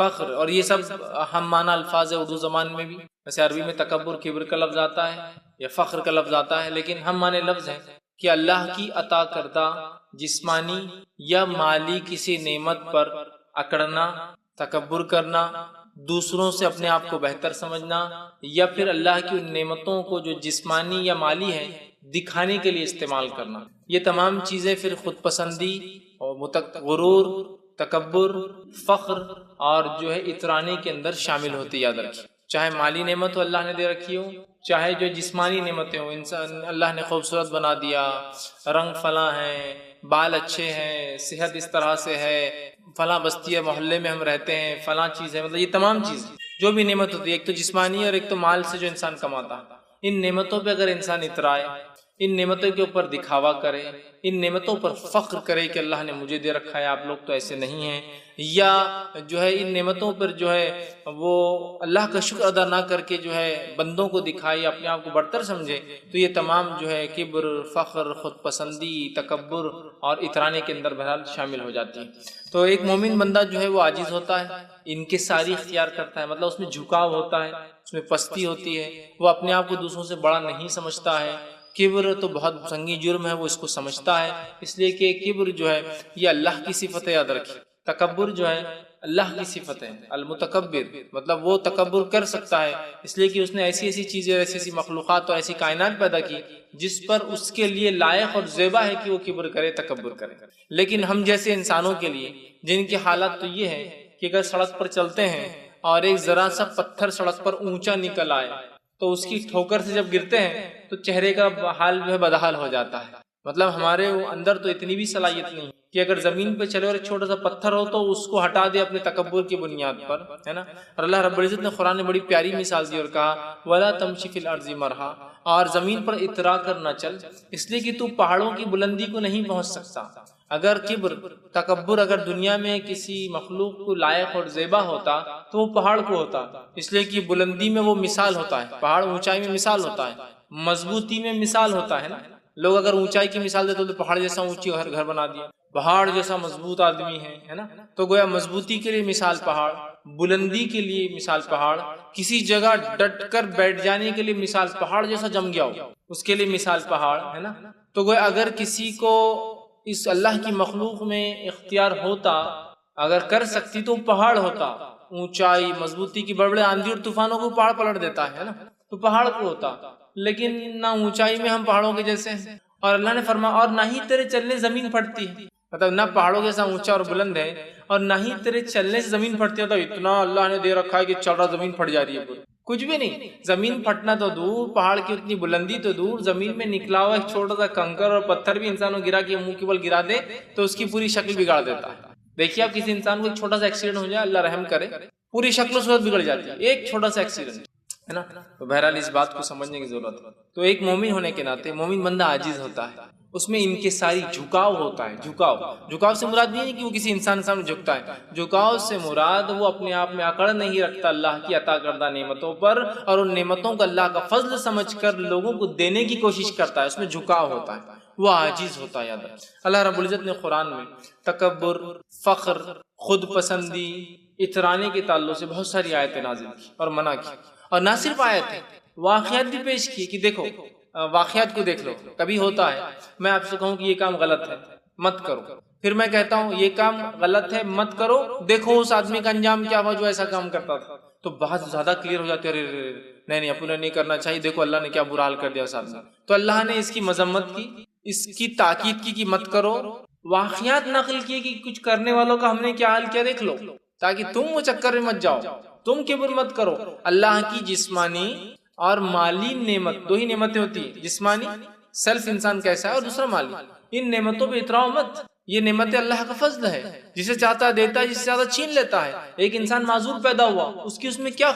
فخر، اور یہ سب ہم معنی الفاظ ہے اردو زبان میں بھی. ویسے عربی میں تکبر کبر کا لفظ آتا ہے یا فخر کا لفظ آتا ہے، لیکن ہم معنی لفظ ہے کہ اللہ کی عطا کردہ جسمانی یا مالی کسی نعمت پر اکڑنا، تکبر کرنا، دوسروں سے اپنے آپ کو بہتر سمجھنا، یا پھر اللہ کی ان نعمتوں کو جو جسمانی یا مالی ہیں دکھانے کے لیے استعمال کرنا. یہ تمام چیزیں پھر خود پسندی اور غرور، تکبر، فخر اور جو ہے اترانے کے اندر شامل ہوتی. یاد رکھیے، چاہے مالی نعمت ہو اللہ نے دے رکھی ہو، چاہے جو جسمانی نعمتیں ہوں، انسان اللہ نے خوبصورت بنا دیا، رنگ فلاں ہیں، بال اچھے ہیں، صحت اس طرح سے ہے، فلاں بستی ہے، محلے میں ہم رہتے ہیں، فلاں چیز ہے، مطلب یہ تمام چیز جو بھی نعمت ہوتی ہے، ایک تو جسمانی اور ایک تو مال سے جو انسان کماتا ہے، ان نعمتوں پہ اگر انسان اترائے، ان نعمتوں کے اوپر دکھاوا کرے، ان نعمتوں پر فخر کرے کہ اللہ نے مجھے دے رکھا ہے، آپ لوگ تو ایسے نہیں ہیں، یا جو ہے ان نعمتوں پر جو ہے وہ اللہ کا شکر ادا نہ کر کے جو ہے بندوں کو دکھائے، اپنے آپ کو برتر سمجھے، تو یہ تمام جو ہے کبر، فخر، خود پسندی، تکبر اور اترانے کے اندر بہرحال شامل ہو جاتی ہے. تو ایک مومن بندہ جو ہے وہ عاجز ہوتا ہے، ان کے ساری اختیار کرتا ہے، مطلب اس میں جھکاؤ ہوتا ہے، اس میں پستی ہوتی ہے، وہ اپنے آپ کو دوسروں سے بڑا نہیں سمجھتا ہے. کبر تو بہت سنگین جرم ہے، وہ اس کو سمجھتا ہے، اس لیے کہ کبر جو ہے یہ اللہ کی صفت ہے. یاد رکھیں، تکبر جو ہے اللہ کی صفت ہے. المتکبر مطلب وہ تکبر کر سکتا ہے، اس لیے کہ اس نے ایسی ایسی چیزیں، ایسی ایسی مخلوقات اور ایسی کائنات پیدا کی جس پر اس کے لیے لائق اور زیبا ہے کہ وہ کبر کرے، تکبر کرے. لیکن ہم جیسے انسانوں کے لیے جن کی حالت تو یہ ہے کہ اگر سڑک پر چلتے ہیں اور ایک ذرا سا پتھر سڑک پر اونچا نکل آئے تو اس کی ٹھوکر سے جب گرتے ہیں تو چہرے کا حال جو ہے بدحال ہو جاتا ہے. مطلب ہمارے اندر تو اتنی بھی صلاحیت نہیں کہ اگر زمین پہ چلے اور ایک چھوٹا سا پتھر ہو تو اس کو ہٹا دے اپنے تکبر کی بنیاد پر، ہے نا. اور اللہ رب العزت نے قرآن میں بڑی پیاری مثال دی اور کہا وَلَا تَمْشِ فِي الْأَرْضِ مَرْحًا، اور زمین پر اترا کر نہ چل، اس لیے کہ تو پہاڑوں کی بلندی کو نہیں پہنچ سکتا. اگر کبر، تکبر اگر دنیا میں کسی مخلوق کو لائق اور زیبا ہوتا تو وہ پہاڑ کو ہوتا، اس لیے کہ بلندی میں وہ مثال ہوتا ہے، پہاڑ اونچائی میں مثال ہوتا ہے، مضبوطی میں مثال ہوتا ہے نا. لوگ اگر اونچائی کی مثال دیتے تو پہاڑ جیسا اونچی گھر بنا دیا، پہاڑ جیسا مضبوط آدمی ہے نا. تو گویا مضبوطی کے لیے مثال پہاڑ، بلندی کے لیے مثال پہاڑ، کسی جگہ ڈٹ کر بیٹھ جانے کے لیے مثال پہاڑ جیسا جم گیا ہو اس کے لیے مثال پہاڑ ہے نا. تو گویا اگر کسی کو اس اللہ کی مخلوق میں اختیار ہوتا، اگر کر سکتی تو پہاڑ ہوتا. اونچائی، مضبوطی کی بڑے بڑے آندھی اور طوفانوں کو پہاڑ پلٹ دیتا ہے نا، تو پہاڑ کو ہوتا. لیکن نہ اونچائی میں ہم پہاڑوں کے جیسے ہیں، اور اللہ نے فرمایا اور نہ ہی تیرے چلنے زمین پھٹتی ہے. مطلب نہ پہاڑوں جیسا اونچا اور بلند ہے اور نہ ہی تیرے چلنے سے زمین پھٹتی ہے. تو اتنا اللہ نے دے رکھا ہے کہ چل رہا زمین پھٹ جا رہی ہے، کچھ بھی نہیں. زمین پھٹنا تو دور، پہاڑ کی اتنی بلندی تو دور، زمین میں نکلا ہوا ایک چھوٹا سا کنکر اور پتھر بھی انسان کو گرا کے منہ کے بل گرا دے تو اس کی پوری شکل بگاڑ دیتا ہے. دیکھیے آپ کسی انسان کو ایک چھوٹا سا ایکسیڈنٹ ہو جائے، اللہ رحم کرے، پوری شکل و صورت بگڑ جاتی ہے ایک چھوٹا سا ایکسیڈنٹ، ہے نا. تو بہرحال اس بات کو سمجھنے کی ضرورت ہے. تو ایک مومن ہونے کے ناطے مومن بندہ عاجز ہوتا ہے، اس میں ان کے ساری جھکاؤ ہوتا ہے. جھکاؤ سے مراد یہ نہیں کہ وہ کسی انسان سامنے جھکتا ہے، جھکاؤ سے مراد وہ اپنے آپ میں اکڑ نہیں رکھتا اللہ کی عطا کردہ نعمتوں پر، اور ان نعمتوں کو اللہ کا فضل سمجھ کر لوگوں کو دینے کی کوشش کرتا ہے، اس میں جھکاؤ ہوتا ہے، وہ عاجز ہوتا ہے. یاد رکھ، اللہ رب العزت نے قرآن میں تکبر، فخر، خود پسندی، اترانے کے تعلق سے بہت ساری آیتیں نازل کی اور منع کی. اور نہ صرف آیتیں، واقعات بھی پیش کی کہ دیکھو، واقعات کو دیکھ لو. کبھی ہوتا ہے میں آپ سے کہوں کہ یہ کام غلط ہے مت کرو، پھر میں کہتا ہوں یہ کام غلط ہے مت کرو، دیکھو اس آدمی کا انجام کیا ہوا جو ایسا کام کرتا تھا. تو بہت زیادہ کلیئر ہو جاتے ہیں، نہیں اپنے نہیں کرنا چاہیے، دیکھو اللہ نے کیا برا حال کر دیا اس آدمی. تو اللہ نے اس کی مذمت کی، اس کی تاکید کی کہ مت کرو. واقعات نقل کیے کہ کچھ کرنے والوں کا ہم نے کیا حال کیا دیکھ لو، تاکہ تم وہ چکر میں مت جاؤ، تم کبر مت کرو. اللہ کی جسمانی اور مالی نعمت، دو ہی نعمتیں ہوتی ہیں، جسمانی سیلف انسان کیسا ہے اور دوسرا مالی. ان نعمتوں پہ اتراؤ مت، یہ نعمت اللہ کا فضل ہے، جسے چاہتا ہے دیتا ہے، جسے چاہتا ہے چھین لیتا ہے. ایک انسان معذور پیدا ہوا، اس کی اس میں کیا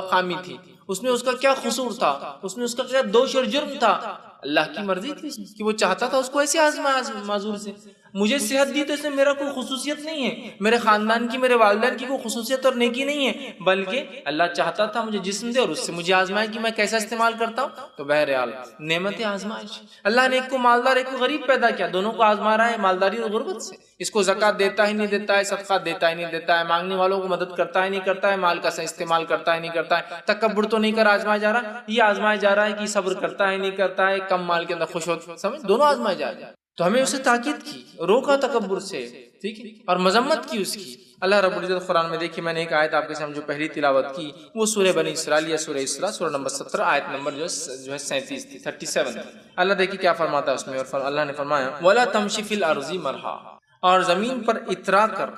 خامی تھی، اس میں اس کا کیا قصور تھا، اس میں اس کا کیا دوش اور جرم تھا، اللہ کی مرضی تھی کہ وہ چاہتا تھا اس کو ایسے آزمایا معذور سے. مجھے صحت دی تو اس میں میرا کوئی خصوصیت نہیں ہے، میرے خاندان کی، میرے والدین کی کوئی خصوصیت اور نیکی نہیں ہے، بلکہ اللہ چاہتا تھا مجھے جسم دے اور اس سے مجھے آزمائے کہ میں کیسا استعمال کرتا ہوں. تو بہرحال نعمت آزمائش، اللہ نے ایک کو مالدار ایک کو غریب پیدا کیا، دونوں کو آزما رہا ہے مالداری اور غربت سے. اس کو زکوٰۃ دیتا ہی نہیں دیتا ہے، صدقہ دیتا ہی نہیں دیتا ہے، مانگنے والوں کو مدد کرتا ہی نہیں کرتا ہے، مال کا صحیح استعمال کرتا ہی نہیں کرتا ہے، تکبر تو نہیں کر آزمایا جا رہا، یہ آزمایا جا رہا ہے کہ صبر کرتا ہی نہیں کرتا ہے، کم مال کے اندر خوش ہوتا، سمجھ، دونوں آزمائے جا رہے ہیں۔ تو ہمیں اسے تاکید کی، روکا تکبر سے، ٹھیک ہے، اور مذمت کی اس کی۔ اللہ رب العزت قرآن میں دیکھیے، میں نے ایک آیت آپ کے سامنے جو پہلی تلاوت کی وہ سورہ بنی اسرائیل یا سورہ اسراء، سورہ نمبر 17 آیت نمبر جو ہے 37 تھی، 37۔ اللہ دیکھیے کیا فرماتا ہے اس میں، اور اللہ نے فرمایا وَلَا تَمْشِ فِي الْأَرْضِ مَرْحًا، اور زمین پر اترا کر،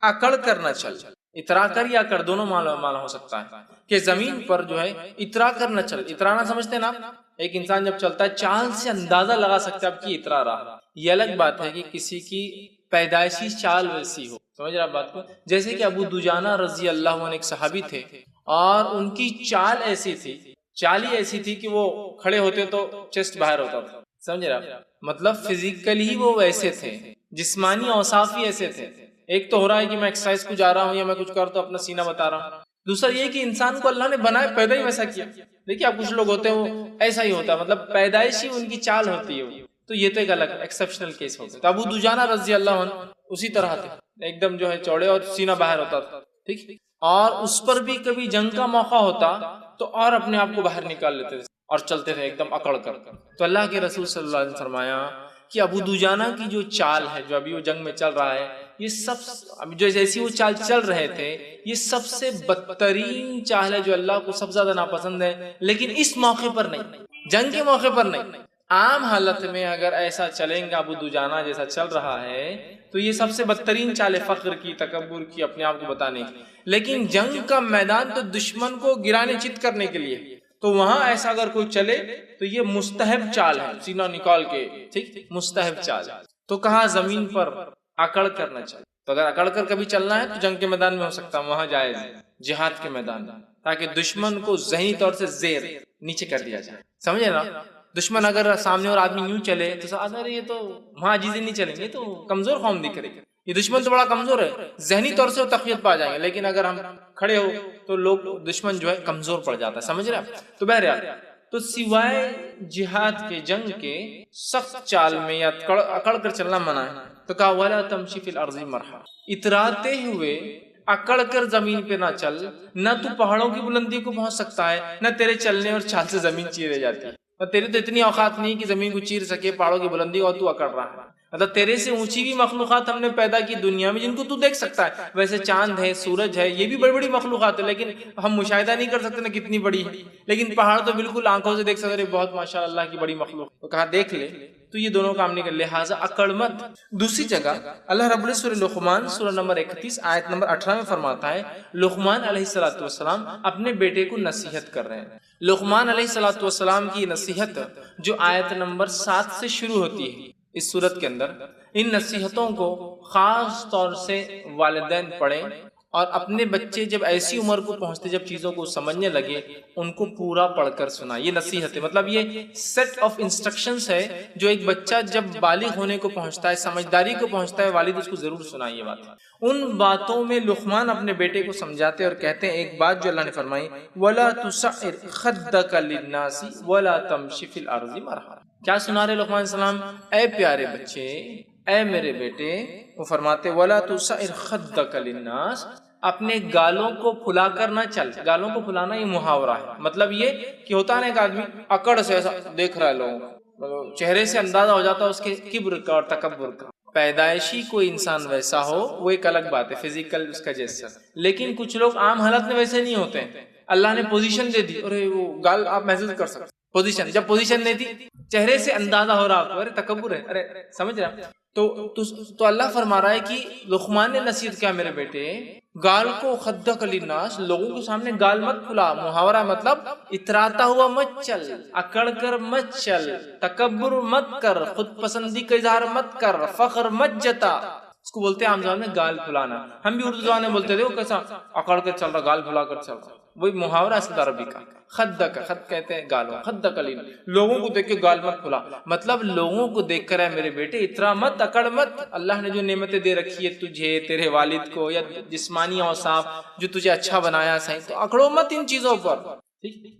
اکڑ کر نہ چل۔ اترا کر یا اکڑ دونوں معنی ہو سکتا ہے کہ زمین پر جو ہے اترا کر نہ چل۔ اترانا سمجھتے ہیں نا، ایک انسان جب چلتا ہے چال سے اندازہ لگا سکتا ہے اب کی اترا رہا۔ یہ الگ بات ہے کہ کسی کی پیدائشی چال ویسی ہو، سمجھ رہا بات کو، جیسے کہ ابو دجانہ رضی اللہ عنہ ایک صحابی تھے، اور ان کی چال ایسی تھی، چال ہی ایسی تھی کہ وہ کھڑے ہوتے تو چیسٹ باہر ہوتا تھا، سمجھ رہا، مطلب فزیکلی ہی وہ ویسے تھے، جسمانی اوصاف ہی ایسے تھے۔ ایک تو ہو رہا ہے کہ میں ایکسرسائز کو جا رہا ہوں یا میں کچھ کر تو اپنا سینہ بتا رہا ہوں، دوسرا یہ کہ انسان کو اللہ نے بنائے پیدا ہی ویسا کیا۔ دیکھیے آپ کچھ لوگ ہوتے ہیں وہ ایسا ہی ہوتا ہے، مطلب پیدائشی ان کی چال ہوتی ہے، تو یہ تو ایک الگ ایکسیپشنل کیس ہوتا ہے۔ تو ابو دجانہ رضی اللہ عنہ اسی طرح تھے، ایک دم جو ہے چوڑے اور سینہ باہر ہوتا تھا، ٹھیک، اور اس پر بھی کبھی جنگ کا موقع ہوتا تو اور اپنے آپ کو باہر نکال لیتے تھے اور چلتے تھے ایک دم اکڑ کر۔ تو اللہ کے رسول صلی اللہ علیہ وسلم نے فرمایا کہ ابو دجانہ کی جو چال ہے، جو ابھی وہ جنگ میں چل رہا ہے، یہ سب جو جیسی وہ چال چل رہے تھے، یہ سب سے بدترین چال ہے جو اللہ کو سب سے زیادہ ناپسند ہے، لیکن اس موقع پر نہیں، جنگ کے موقع پر نہیں، عام حالت میں اگر ایسا چلیں گا ابو دجانہ جیسا چل رہا ہے تو یہ سب سے بدترین چال ہے، فخر کی، تکبر کی، اپنے آپ کو بتانے کی۔ لیکن جنگ کا میدان تو دشمن کو گرانے چت کرنے کے لیے، تو وہاں ایسا اگر کوئی چلے تو یہ مستحب چال ہے، سینہ نکال کے، ٹھیک، مستحب چال۔ تو کہا زمین پر اکڑ کر نہ چل۔ تو اگر اکڑ کر کبھی چلنا ہے تو جنگ کے میدان میں ہو سکتا ہے، وہاں جائز ہے، جہاد کے میدان میں، تاکہ دشمن کو ذہنی طور سے زیر نیچے کر دیا جائے، سمجھے نا۔ دشمن اگر سامنے اور آدمی یوں چلے تو ارے یہ تو وہاں عاجزی نہیں چلیں گے، تو کمزور قوم دکھ رہی ہے، یہ دشمن تو بڑا کمزور ہے، ذہنی طور سے وہ تقویت پا جائیں گے، لیکن اگر ہم کھڑے ہو تو لوگ دشمن جو ہے کمزور پڑ جاتا ہے، سمجھ رہے ہیں۔ تو بہرحال تو سوائے جہاد کے، جنگ کے سخت چال میں یا اکڑ کر چلنا منع ہے۔ تو کہا وَلَا تَمْشِ فِي الْأَرْضِ مَرْحًا، اتراتے ہوئے اکڑ کر زمین پہ نہ چل، نہ تو پہاڑوں کی بلندی کو پہنچ سکتا ہے، نہ تیرے چلنے اور چال سے زمین چیرے جاتی ہے، اور تیری تو اتنی اوقات نہیں کہ زمین کو چیر سکے پہاڑوں کی بلندی، اور تو اکڑ رہا ہے۔ مطلب تیرے سے اونچی بھی مخلوقات ہم نے پیدا کی دنیا میں جن کو تو دیکھ سکتا ہے، ویسے چاند ہے، سورج ہے، یہ بھی بڑی بڑی مخلوقات ہے، لیکن ہم مشاہدہ نہیں کر سکتے نا کتنی بڑی ہے، لیکن پہاڑ تو بالکل آنکھوں سے دیکھ سکتے، بہت ماشاء اللہ کی بڑی مخلوق۔ تو کہا دیکھ لے، تو یہ دونوں کام نہیں کر، لہٰذا اکڑ مت۔ دوسری جگہ اللہ رب العزت سورہ لقمان سورہ نمبر 31 آیت نمبر 18 میں فرماتا ہے، لقمان علیہ السلام اپنے بیٹے کو نصیحت کر رہے ہیں۔ لقمان علیہ السلام کی نصیحت جو آیت نمبر 7 سے شروع ہوتی ہے اس سورت کے اندر، ان نصیحتوں کو خاص طور سے والدین پڑھیں، اور اپنے بچے جب ایسی عمر کو پہنچتے، جب چیزوں کو سمجھنے لگے، ان کو پورا پڑھ کر سنا۔ یہ نصیحت ہے، مطلب یہ سیٹ آف انسٹرکشنز ہے جو ایک بچہ جب بالغ ہونے کو پہنچتا ہے، سمجھداری کو پہنچتا ہے، والد اس کو ضرور سنائے یہ بات۔ ان باتوں میں لقمان اپنے بیٹے کو سمجھاتے اور کہتے ہیں ایک بات جو اللہ نے فرمائی، وَلَا تُسَعِّرْ خَدَّكَ لِلنَّاسِ وَلَا تَمْشِ فِي الْأَرْضِ مَرْحًا۔ کیا سنا رہے لقمان السلام؟ اے پیارے بچے، اے میرے بیٹے، وہ فرماتے وَلَا تُسَعِّرْ خَدَّكَ لِلنَّاسِ، اپنے گالوں کو پھلا کر نہ چل۔ گالوں کو پھلانا یہ محاورہ ہے، مطلب یہ کہ ہوتا ہے ایک آدمی اکڑ سے ایسا دیکھ رہا ہے لوگوں کو، چہرے سے اندازہ ہو جاتا ہے اس کے کبر کا اور تکبر کا۔ پیدائشی کوئی انسان ویسا ہو وہ ایک الگ بات ہے، فزیکل اس کا جیسا، لیکن کچھ لوگ عام حالت میں ویسے نہیں ہوتے ہیں۔ اللہ نے پوزیشن دے دی، اور وہ گال آپ محسوس کر سکتے، پوزیشن جب پوزیشن نہیں دی، چہرے سے اندازہ ہو رہا آپ کو، ارے تکبر ہے، ارے سمجھ رہا۔ تو اللہ فرما رہا ہے کہ لقمان نے نصیحت کیا، میرے بیٹے گال کو خدک للناس، لوگوں کے سامنے گال مت کھلا۔ محاورہ مطلب اتراتا ہوا مت چل، اکڑ کر مت چل، تکبر مت کر، خود پسندی کا اظہار مت کر، فخر مت جتا۔ اس کو بولتے ہیں عام زبان میں گال پھلانا، ہم بھی اردو زبان میں بولتے تھے وہ کیسا اکڑ کر چل رہا، گال پھلا کر چل رہا، وہی محاورہ اصل عربی کا۔ خدک، خد کہتے ہیں گالوں، خدک للناس، لوگوں کو دیکھ کے گال مت کھلا، مطلب لوگوں کو دیکھ کر ہے میرے بیٹے اترا مت، اکڑ مت۔ اللہ نے جو نعمتیں دے رکھی ہے تجھے، تیرے والد کو، یا جسمانی اوصاف جو تجھے اچھا بنایا صحیح، تو اکڑو مت ان چیزوں پر،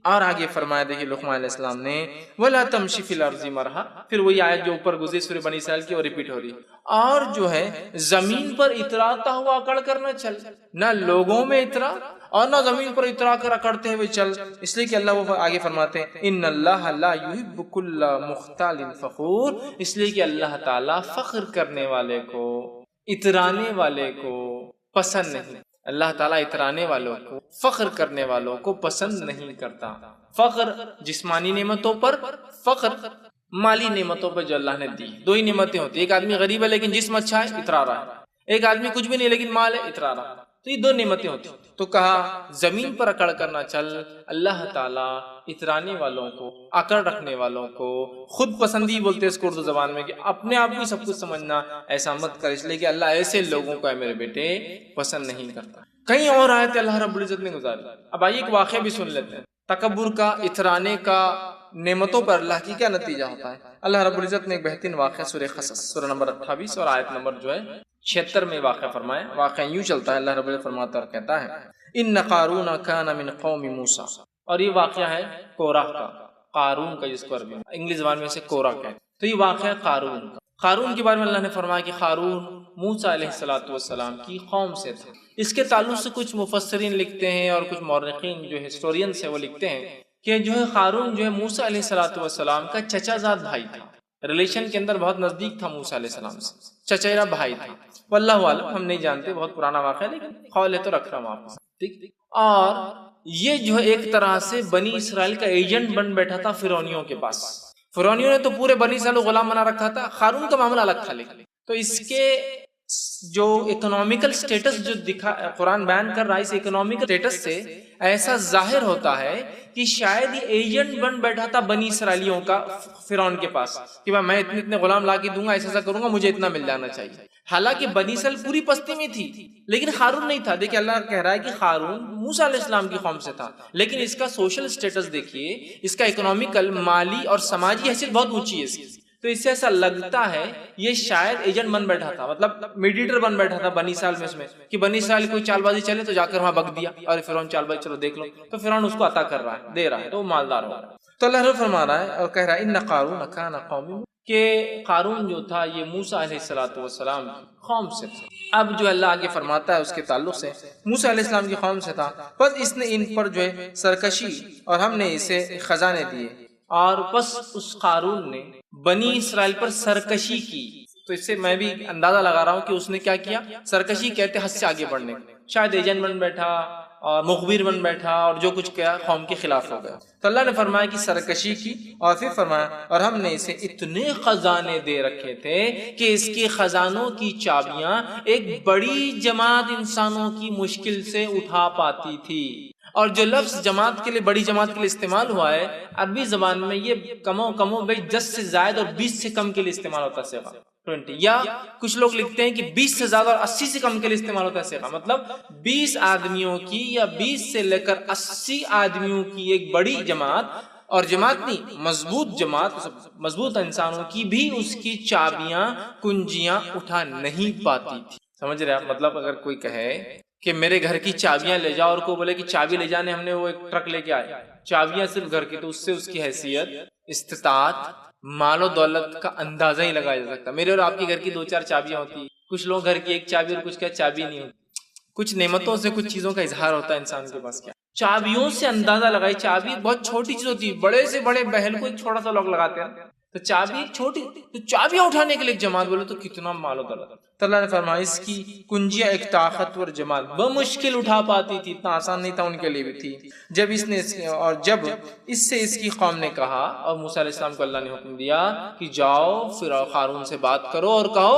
اور آگے فرمایا دیکھیے لقمان علیہ السلام نے وَلَا تَمْشِ فِي الْأَرْضِ مَرْحًا، پھر وہی آیت جو اوپر گزری سورہ بنی اسرائیل کی اور ریپیٹ ہو رہی ہے، اور جو ہے زمین پر اتراتا ہوا اکڑ کر نہ چل، نہ لوگوں میں اترا اور نہ زمین پر اترا کر اکڑتے ہوئے چل، اس لیے کہ اللہ وہ آگے فرماتے ہیں ان اللہ لا یحب کل مختال فخور، اس لیے کہ اللہ تعالیٰ فخر کرنے والے کو، اترانے والے کو پسند نہیں، اللہ تعالیٰ اترانے والوں کو، فخر کرنے والوں کو پسند نہیں کرتا۔ فخر جسمانی نعمتوں پر، فخر مالی نعمتوں پر جو اللہ نے دی، دو ہی نعمتیں ہوتی ہیں، ایک آدمی غریب ہے لیکن جسم اچھا ہے، اترا رہا ہے، ایک آدمی کچھ بھی نہیں لیکن مال ہے، اترا رہا ہے، تو یہ دو نعمتیں ہوتی ہیں۔ تو کہا زمین پر اکڑ کرنا چل، اللہ تعالیٰ اترانے والوں کو، اکڑ رکھنے والوں کو، خود پسندی بولتے اس کو اردو زبان میں، کہ اپنے آپ کو سب کچھ سمجھنا، ایسا مت کر، اس لیے کہ اللہ ایسے لوگوں کو، اے میرے بیٹے، پسند نہیں کرتا۔ کئی اور آیتیں اللہ رب العزت نے گزاری۔ اب آئیے ایک واقعہ بھی سن لیتے ہیں، تکبر کا، اترانے کا، نعمتوں پر اللہ کی کیا نتیجہ ہوتا ہے۔ اللہ رب العزت نے ایک بہترین واقعہ سورہ قصص سورہ نمبر 28 اور آیت نمبر جو ہے 76 میں واقعہ فرمایا۔ واقعہ یوں چلتا ہے، اللہ رب العزت فرماتا اور کہتا ہے ان قارون کان من قوم موسیٰ، اور یہ واقعہ ہے کورہ کا، قارون کا، جس کو عربی انگلش زبان میں سے کورہ کہتے ہیں، تو یہ واقعہ ہے قارون کا۔ قارون کے بارے میں اللہ نے فرمایا کہ قارون موسیٰ علیہ السلام کی قوم سے تھا۔ اس کے تعلق سے کچھ مفسرین لکھتے ہیں اور کچھ مورخین جو ہسٹورینز ہیں وہ لکھتے ہیں کہ جو ہے قارون جو ہے موسیٰ علیہ السلام کا چچا زاد بھائی تھا، ریلیشن کے اندر بہت نزدیک تھا موسیٰ علیہ السلام سے، چچیرا بھائی تھا، واللہ عالم، ہم نہیں جانتے، بہت پرانا واقعہ ہے لیکن قول ہے تو رکھ رہا ہوں آپ کو، ٹھیک۔ اور یہ جو ہے ایک طرح سے بنی اسرائیل کا ایجنٹ بن بیٹھا تھا فرعونیوں کے پاس، فرعونیوں نے تو پورے بنی اسرائیل کو غلام بنا رکھا تھا، قارون کا معاملہ الگ تھا، لیکن تو اس کے جو اکنامیکل سٹیٹس جو قرآن بیان کر رہا ہے، اس اکنامیکل سٹیٹس سے ایسا ظاہر ہوتا ہے کہ شاید یہ ایجنٹ بن بیٹھا تھا بنی اسرائیلیوں کا فرعون کے پاس، کہ میں اتنے غلام لا کے دوں گا، ایسا کروں گا، مجھے اتنا مل جانا چاہیے۔ حالانکہ بنی اسرائیل پوری پستی میں تھی لیکن قارون نہیں تھا۔ دیکھیں اللہ کہہ رہا ہے کہ قارون موسیٰ علیہ السلام کی قوم سے تھا، لیکن اس کا سوشل سٹیٹس دیکھیے، اس کا اکنامیکل، مالی اور سماجی حیثیت بہت اونچی ہے اس کی، تو اس سے ایسا لگتا ہے یہ شاید ایجنٹ بن بیٹھا تھا، مطلب میڈیٹر بن بیٹھا تھا بنی اسرائیل میں، اس میں کہ بنی اسرائیل کوئی چال بازی چلے تو جا کر وہاں بک دیا، اور فرعون چال بازی چلو دیکھ لو، تو فرعون اس کو عطا کر رہا ہے، دے رہا ہے، تو وہ مالدار ہو رہا ہے۔ تو اللہ رب فرما رہا ہے اور کہہ رہا ہے ان قارون کان قوم، کہ قارون جو تھا یہ موسیٰ علیہ السلام کی قوم سے تھا۔ اب جو اللہ آگے فرماتا ہے اس کے تعلق سے، موسیٰ علیہ السلام کی قوم سے تھا، بس اس نے ان پر جو ہے سرکشی، اور ہم نے اسے خزانے دیے، اور بس اس قارون نے بنی اسرائیل پر سرکشی کی۔ تو اس سے میں بھی اندازہ لگا رہا ہوں کہ اس نے کیا کیا، سرکشی کہتے حد سے آگے بڑھنے، شاید ایجنٹ بن بیٹھا اور مخبر بن بیٹھا اور جو کچھ کیا قوم کے خلاف ہو گیا۔ تو اللہ نے فرمایا کہ سرکشی کی، اور پھر فرمایا اور ہم نے اسے اتنے خزانے دے رکھے تھے کہ اس کے خزانوں کی چابیاں ایک بڑی جماعت انسانوں کی مشکل سے اٹھا پاتی تھی۔ اور جو لفظ جماعت کے لیے، بڑی جماعت کے لیے استعمال ہوا ہے عربی زبان میں، یہ کم و بیش 10 سے زائد اور 20 سے کم کے لیے استعمال ہوتا ہے صیغہ 20، یا کچھ لوگ لکھتے ہیں کہ 20 سے زیادہ اور 80 سے کم کے لیے استعمال ہوتا ہے صیغہ، مطلب 20 آدمیوں کی یا 20 سے لے کر 80 آدمیوں کی ایک بڑی جماعت، اور جماعت نہیں، مضبوط جماعت، مضبوط انسانوں کی بھی اس کی چابیاں، کنجیاں اٹھا نہیں پاتی تھی۔ سمجھ رہے آپ؟ مطلب اگر کوئی کہے کہ میرے گھر کی چابیاں لے جاؤ، اور کو بولے کہ چابی لے جانے ہم نے وہ ایک ٹرک لے کے آئے، چابیاں صرف گھر کی، تو اس سے اس کی حیثیت، استطاعت، مال و دولت کا اندازہ ہی لگایا جا سکتا۔ میرے اور آپ کی گھر کی 2-4 چابیاں ہوتی، کچھ لوگ گھر کی ایک چابی اور کچھ کا چابی نہیں ہوتی، کچھ نعمتوں سے کچھ چیزوں کا اظہار ہوتا ہے انسان کے پاس، کیا چابیوں سے اندازہ لگائی۔ چابی بہت چھوٹی چیز ہوتی ہے، بڑے سے بڑے محل کو ایک چھوٹا سا لوگ لگاتے ہیں، تو چابی ایک چھوٹی، تو چابیاں اٹھانے کے لیے ایک جماعت بولے تو کتنا مال و دولت۔ تو اللہ نے فرمایا اس کی کنجیاں ایک طاقتور جماعت بمشکل اٹھا پاتی تھی، اتنا آسان نہیں تھا ان کے لیے بھی تھی۔ جب اس سے اس کی قوم نے کہا، اور موسیٰ علیہ السلام کو اللہ نے حکم دیا کہ جاؤ پھر قارون سے بات کرو اور کہو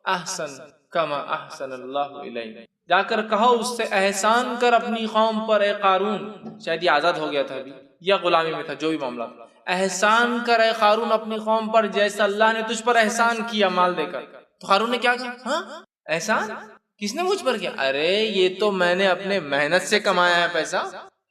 احسن کما احسن اللہ الیک، جا کر کہو اس سے احسان کر اپنی قوم پر، اے قارون، شاید یہ آزاد ہو گیا تھا ابھی یا غلامی میں تھا، جو بھی معاملہ، احسان کر اے قارون اپنی قوم پر جیسا اللہ نے تجھ پر احسان کیا مال دے کر۔ تو قارون نے کیا کہا، ہاں احسان کس نے مجھ پر کیا؟ ارے یہ تو میں نے اپنے محنت سے کمایا ہے پیسہ،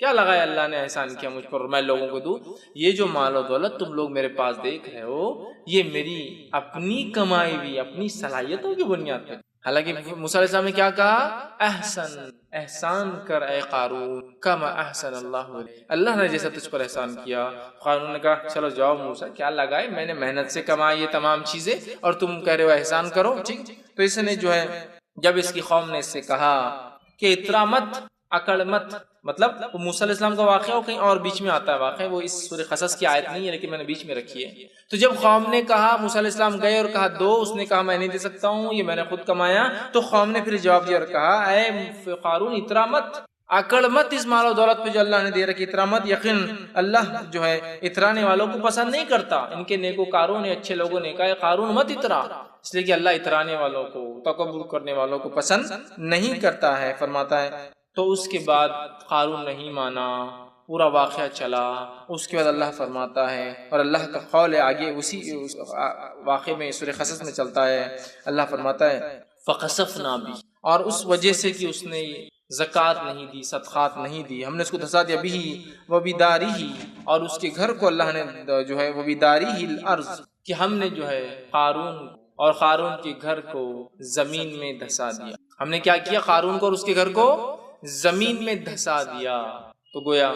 کیا لگایا اللہ نے احسان کیا مجھ پر، میں لوگوں کو دوں؟ یہ جو مال و دولت تم لوگ میرے پاس دیکھ رہے ہو، یہ میری اپنی کمائی ہوئی، اپنی صلاحیتوں کی بنیاد پر، حالانکہ موسیٰ علیہ السلام نے کیا کہا؟ احسن، احسان کر اے قارون کما احسن اللہ علیہ، اللہ نے جیسا تجھ پر احسان کیا۔ قارون نے کہا چلو جاؤ موسیٰ، کیا لگائے، میں نے محنت سے کمائی یہ تمام چیزیں اور تم کہہ رہے ہو احسان کرو، ٹھیک۔ تو اس نے جو ہے جب اس کی قوم نے اس سے کہا کہ اترا مت، اکڑ مت، مطلب وہ موسیٰ علیہ السلام کا واقعہ وہ کہیں اور بیچ میں آتا ہے واقعہ، وہ اس سورہ قصص کی آیت نہیں ہے لیکن میں نے بیچ میں رکھی ہے۔ تو جب قوم نے کہا، موسیٰ علیہ السلام گئے اور کہا دو، اس نے کہا میں نہیں دے سکتا ہوں، یہ میں نے خود کمایا، تو قوم نے پھر جواب دیا اور کہا اے قارون اترا مت، اکڑ مت اس مال و دولت پہ جو اللہ نے دے رکھی، اترا مت، یقین اللہ جو ہے اترانے والوں کو پسند نہیں کرتا۔ ان کے نیکوکاروں نے، اچھے لوگوں نے کہا قارون مت اترا، اس لیے کہ اللہ اترانے والوں کو، تکبر کرنے والوں کو پسند نہیں کرتا ہے، فرماتا ہے۔ تو اس کے بعد قارون نہیں مانا، پورا واقعہ چلا۔ اس کے بعد اللہ فرماتا ہے، اور اللہ کا قول ہے آگے اسی واقعے میں سورہ قصص میں چلتا ہے، اللہ فرماتا ہے فَخَسَفْنَا بِهِ، اور اس وجہ سے کہ اس نے زکوٰۃ نہیں دی، صدقات نہیں دی، ہم نے اس کو دھسا دیا بِهِ وَبِدَارِهِ، اور اس کے گھر کو اللہ نے جو ہے وَبِدَارِهِ الْأَرْض، کہ ہم نے جو ہے قارون اور قارون کے گھر کو زمین میں دھسا دیا۔ ہم نے کیا کیا؟ قارون کو اور اس کے گھر کو زمین میں دھسا دیا۔ تو گویا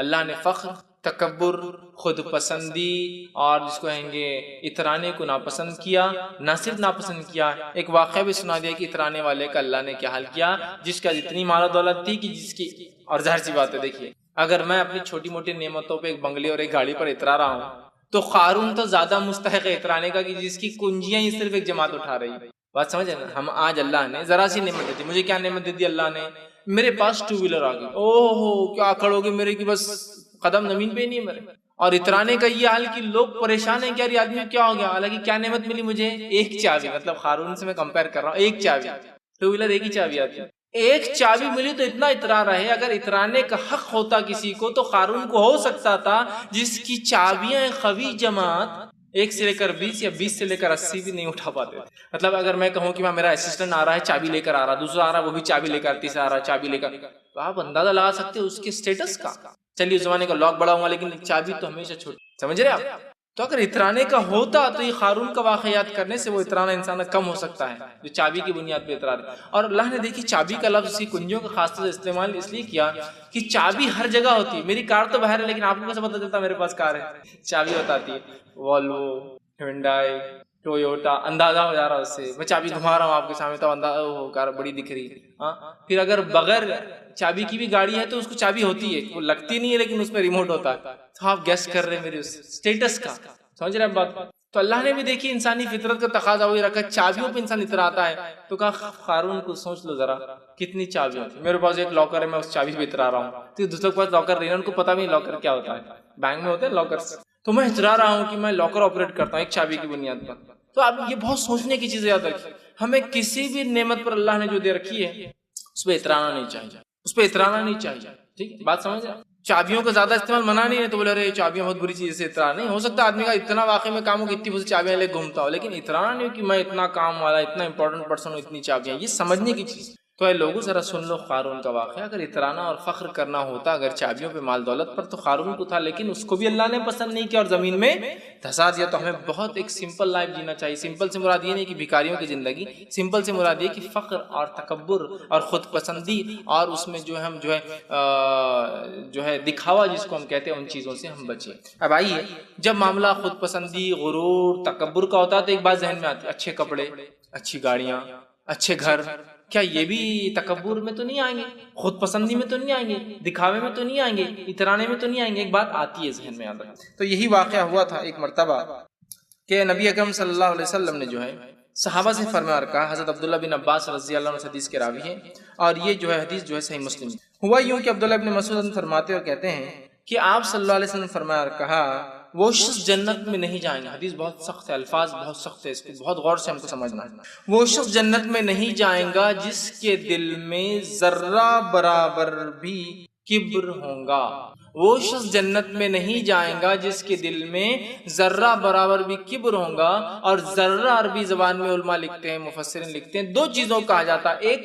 اللہ نے فخر، تکبر، خود پسندی اور جس کو کہیں گے اترانے کو ناپسند کیا۔ نہ صرف ناپسند کیا، ایک واقعہ بھی سنا دیا کہ اترانے والے کا اللہ نے کیا حال کیا، جس کا جتنی مال و دولت تھی کہ جس کی، اور ظاہر سی بات ہے دیکھیے اگر میں اپنی چھوٹی موٹی نعمتوں پہ ایک بنگلے اور ایک گاڑی پر اترا رہا ہوں تو قارون تو زیادہ مستحق ہے اترانے کا کہ جس کی کنجیاں ہی صرف ایک جماعت اٹھا رہی ہے۔ بات سمجھ نا؟ ہم آج اللہ نے ذرا سی نعمت دی، مجھے کیا نعمت دے دی اللہ نے؟ میرے پاس ٹو ویلر آ گئی، اوہ ہو کیا کھڑو گے میرے کی، بس قدم زمین پہ نہیں میرے۔ اور اترانے کا یہ حال کہ لوگ پریشان ہیں کہ یار یہ آدمی کیا ہو گیا، حالانکہ کیا نعمت ملی مجھے؟ ایک چابی، مطلب قارون سے میں کمپیئر کر رہا ہوں، ایک چابی، ٹو ویلر ایک ہی چابی آتی ہے، ایک چابی ملی تو اتنا اترا رہے۔ اگر اترانے کا حق ہوتا کسی کو تو قارون کو ہو سکتا تھا، جس کی چابیاں خوی جماعت 1 سے لے کر 20 یا 20 سے لے کر 80 بھی نہیں اٹھا پاتے۔ مطلب اگر میں کہوں کہ میرا اسسٹنٹ آ رہا ہے چابی لے کر آ رہا، دوسرا آ رہا وہ بھی چابی لے کر، تیسرا آ رہا چابی لے کر، تو آپ اندازہ لگا سکتے اس کے سٹیٹس کا۔ چلیے اس زمانے کا لاک بڑا ہوا لیکن چابی تو ہمیشہ چھوٹی، سمجھ رہے آپ؟ تو اگر اترانے کا ہوتا تو یہ قارون کا واقعہ یاد کرنے سے وہ اترانا انسان کم ہو سکتا ہے جو چابی کی بنیاد پہ اترا رہے۔ اور اللہ نے دیکھی چابی کا لفظ اسی کنجیوں کا خاص طور سے استعمال اس لیے کیا کہ چابی ہر جگہ ہوتی ہے۔ میری کار تو باہر ہے لیکن آپ کو کیسے پتا چلتا میرے پاس کار ہے؟ چابی بتاتی ہے، والوو، ہنڈائی، ٹویوٹا، اندازہ ہو جا رہا اس سے۔ میں چابی گھما رہا ہوں آپ کے سامنے تو اندازہ ہو، کار بڑی دکھ رہی ہے۔ ہاں پھر اگر بغیر چابی کی بھی گاڑی ہے تو اس کو چابی ہوتی ہے، وہ لگتی نہیں ہے لیکن اس میں ریموٹ ہوتا ہے، تو آپ گیس کر رہے ہیں میرے اس سٹیٹس کا، سمجھ رہے ہیں بات؟ تو اللہ نے بھی دیکھی انسانی فطرت کا تقاضا وہی رکھا، چابیوں پہ انسان اتراتا ہے، تو کہا قارون کو سوچ لو ذرا کتنی چابیاں تھیں، میرے پاس ایک لاکر ہے میں اس چابی پہ اترا رہا ہوں، تو دوسروں کے پاس لاکر نہیں ہے، ان کو پتا بھی نہیں لاکر کیا ہوتا ہے، بینک میں ہوتے ہیں لاکرز، تو میں اترا رہا ہوں کہ میں لاکر آپریٹ کرتا ہوں ایک چابی کی بنیاد پر۔ تو آپ یہ بہت سوچنے کی چیز یاد رکھیے، ہمیں کسی بھی نعمت پر اللہ نے جو دے رکھی ہے اس پہ اترانا نہیں چاہیے، اس پہ اترانا نہیں چاہیے، ٹھیک ہے بات سمجھ رہے ہیں؟ چابیوں کا زیادہ استعمال منع نہیں ہے، تو بولے رہے چابیاں بہت بری چیز سے اترا نہیں ہو سکتا، آدمی کا اتنا واقعی میں کام ہو کہ اتنی بہت چابیاں لے گھومتا ہو، لیکن اترانا نہیں کہ میں اتنا کام والا، اتنا امپورٹنٹ پرسن ہوں، اتنی چابیاں، یہ سمجھنے کی چیز۔ تو اے لوگوں ذرا سن لو قارون کا واقعہ، اگر اترانا اور فخر کرنا ہوتا اگر چابیوں پہ مال دولت پر تو قارون کو تھا، لیکن اس کو بھی اللہ نے پسند نہیں کیا اور زمین میں دھسا دیا۔ تو ہمیں بہت ایک سمپل لائف جینا چاہیے۔ سمپل سے مراد یہ نہیں کہ بھکاریوں کی زندگی، سمپل سے مراد یہ کہ فخر اور تکبر اور خود پسندی اور اس میں جو ہے ہم جو ہے دکھاوا جس کو ہم کہتے ہیں ان چیزوں سے ہم بچیں۔ اب آئیے، جب معاملہ خود پسندی، غرور، تکبر کا ہوتا ہے تو ایک بات ذہن میں آتی ہے، اچھے کپڑے، اچھی گاڑیاں، اچھے گھر، کیا یہ بھی تکبر میں تو نہیں آئیں گے؟ خود پسندی میں تو نہیں آئیں گے؟ دکھاوے میں تو نہیں آئیں گے؟ اترانے میں تو نہیں آئیں گے؟ ایک بات آتی ہے ذہن میں یاد رکھیں۔ تو یہی واقعہ ہوا تھا ایک مرتبہ کہ نبی اکرم صلی اللہ علیہ وسلم نے جو ہے صحابہ سے فرمایا اور کہا، حضرت عبداللہ بن عباس رضی اللہ عنہ حدیث کے راوی ہیں اور یہ جو ہے حدیث جو ہے صحیح مسلم ہوا یوں کہ عبداللہ بن مسعود فرماتے اور کہتے ہیں کہ آپ صلی اللہ علیہ وسلم فرمایا اور کہا، وہ شخص جنت میں نہیں جائیں گے، حدیث بہت سخت ہے، الفاظ بہت سخت ہے، اس کو بہت غور سے ہم کو سمجھنا ہے۔ وہ شخص جنت میں نہیں جائیں گا جس کے دل میں ذرہ برابر بھی کبر ہوگا۔ وہ شخص جنت میں نہیں جائیں گا جس کے دل میں ذرہ برابر بھی کبر ہوگا۔ اور ذرہ عربی زبان میں علماء لکھتے ہیں، مفسرین لکھتے ہیں، دو چیزوں کہا جاتا ہے، ایک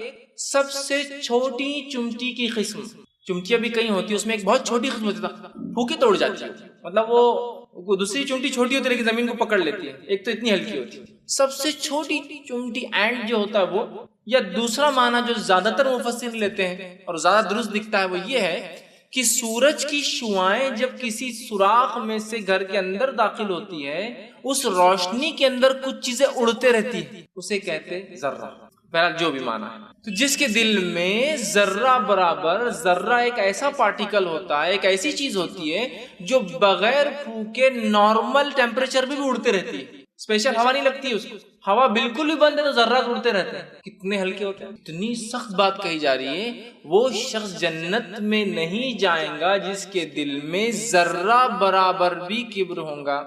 سب سے چھوٹی چمٹی کی قسم، چمٹیاں بھی کہیں ہوتی ہے، اس میں ایک بہت چھوٹی قسم ہوتی ہے، پھوکے توڑ جاتی ہے، مطلب وہ دوسری چمٹی چھوٹی ہوتی ہے لیکن زمین کو پکڑ لیتی ہے، ایک تو اتنی ہلکی ہوتی ہے، سب سے چھوٹی چمٹی اینٹ جو ہوتا ہے وہ، یا دوسرا معنی جو زیادہ تر مفسر لیتے ہیں اور زیادہ درست دکھتا ہے وہ یہ ہے کہ سورج کی شعاعیں جب کسی سوراخ میں سے گھر کے اندر داخل ہوتی ہے، اس روشنی کے اندر کچھ چیزیں اڑتے رہتی ہیں، اسے کہتے ذرہ۔ بہرحال جو بھی معنی ہے، تو جس کے دل میں ذرہ برابر، ذرہ ایک ایسا پارٹیکل ہوتا ہے، ایک ایسی چیز ہوتی ہے جو بغیر پھونکے نارمل ٹیمپریچر میں بھی اڑتے رہتی ہے، اسپیشل ہوا نہیں لگتی ہے اس کو، ہوا بالکل بھی بند ہے تو ذرات اڑتے رہتے ہیں، کتنے ہلکے ہوتے ہیں۔ اتنی سخت بات کہی جا رہی ہے، وہ شخص جنت میں نہیں جائے گا جس کے دل میں ذرہ برابر بھی کبر ہوگا۔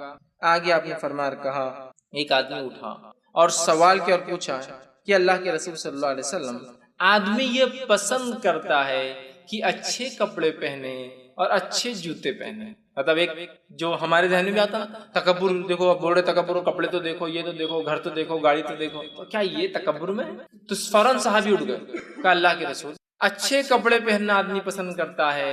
آگے آپ نے فرمایا کہا، ایک آدمی اٹھا اور سوال کیا اور پوچھا کہ اللہ کے رسول صلی اللہ علیہ وسلم، آدمی یہ پسند کرتا ہے کہ اچھے کپڑے پہنے اور اچھے جوتے پہنے، مطلب ایک جو ہمارے ذہن میں بھی آتا نا، تکبر، دیکھو اب بول رہے تکبر، کپڑے تو دیکھو، یہ تو دیکھو، گھر تو دیکھو، گاڑی تو دیکھو، تو کیا یہ تکبر میں؟ تو فوراً صحابی اٹھ گئے کہ اللہ کے رسول، اچھے کپڑے پہننا آدمی پسند کرتا ہے،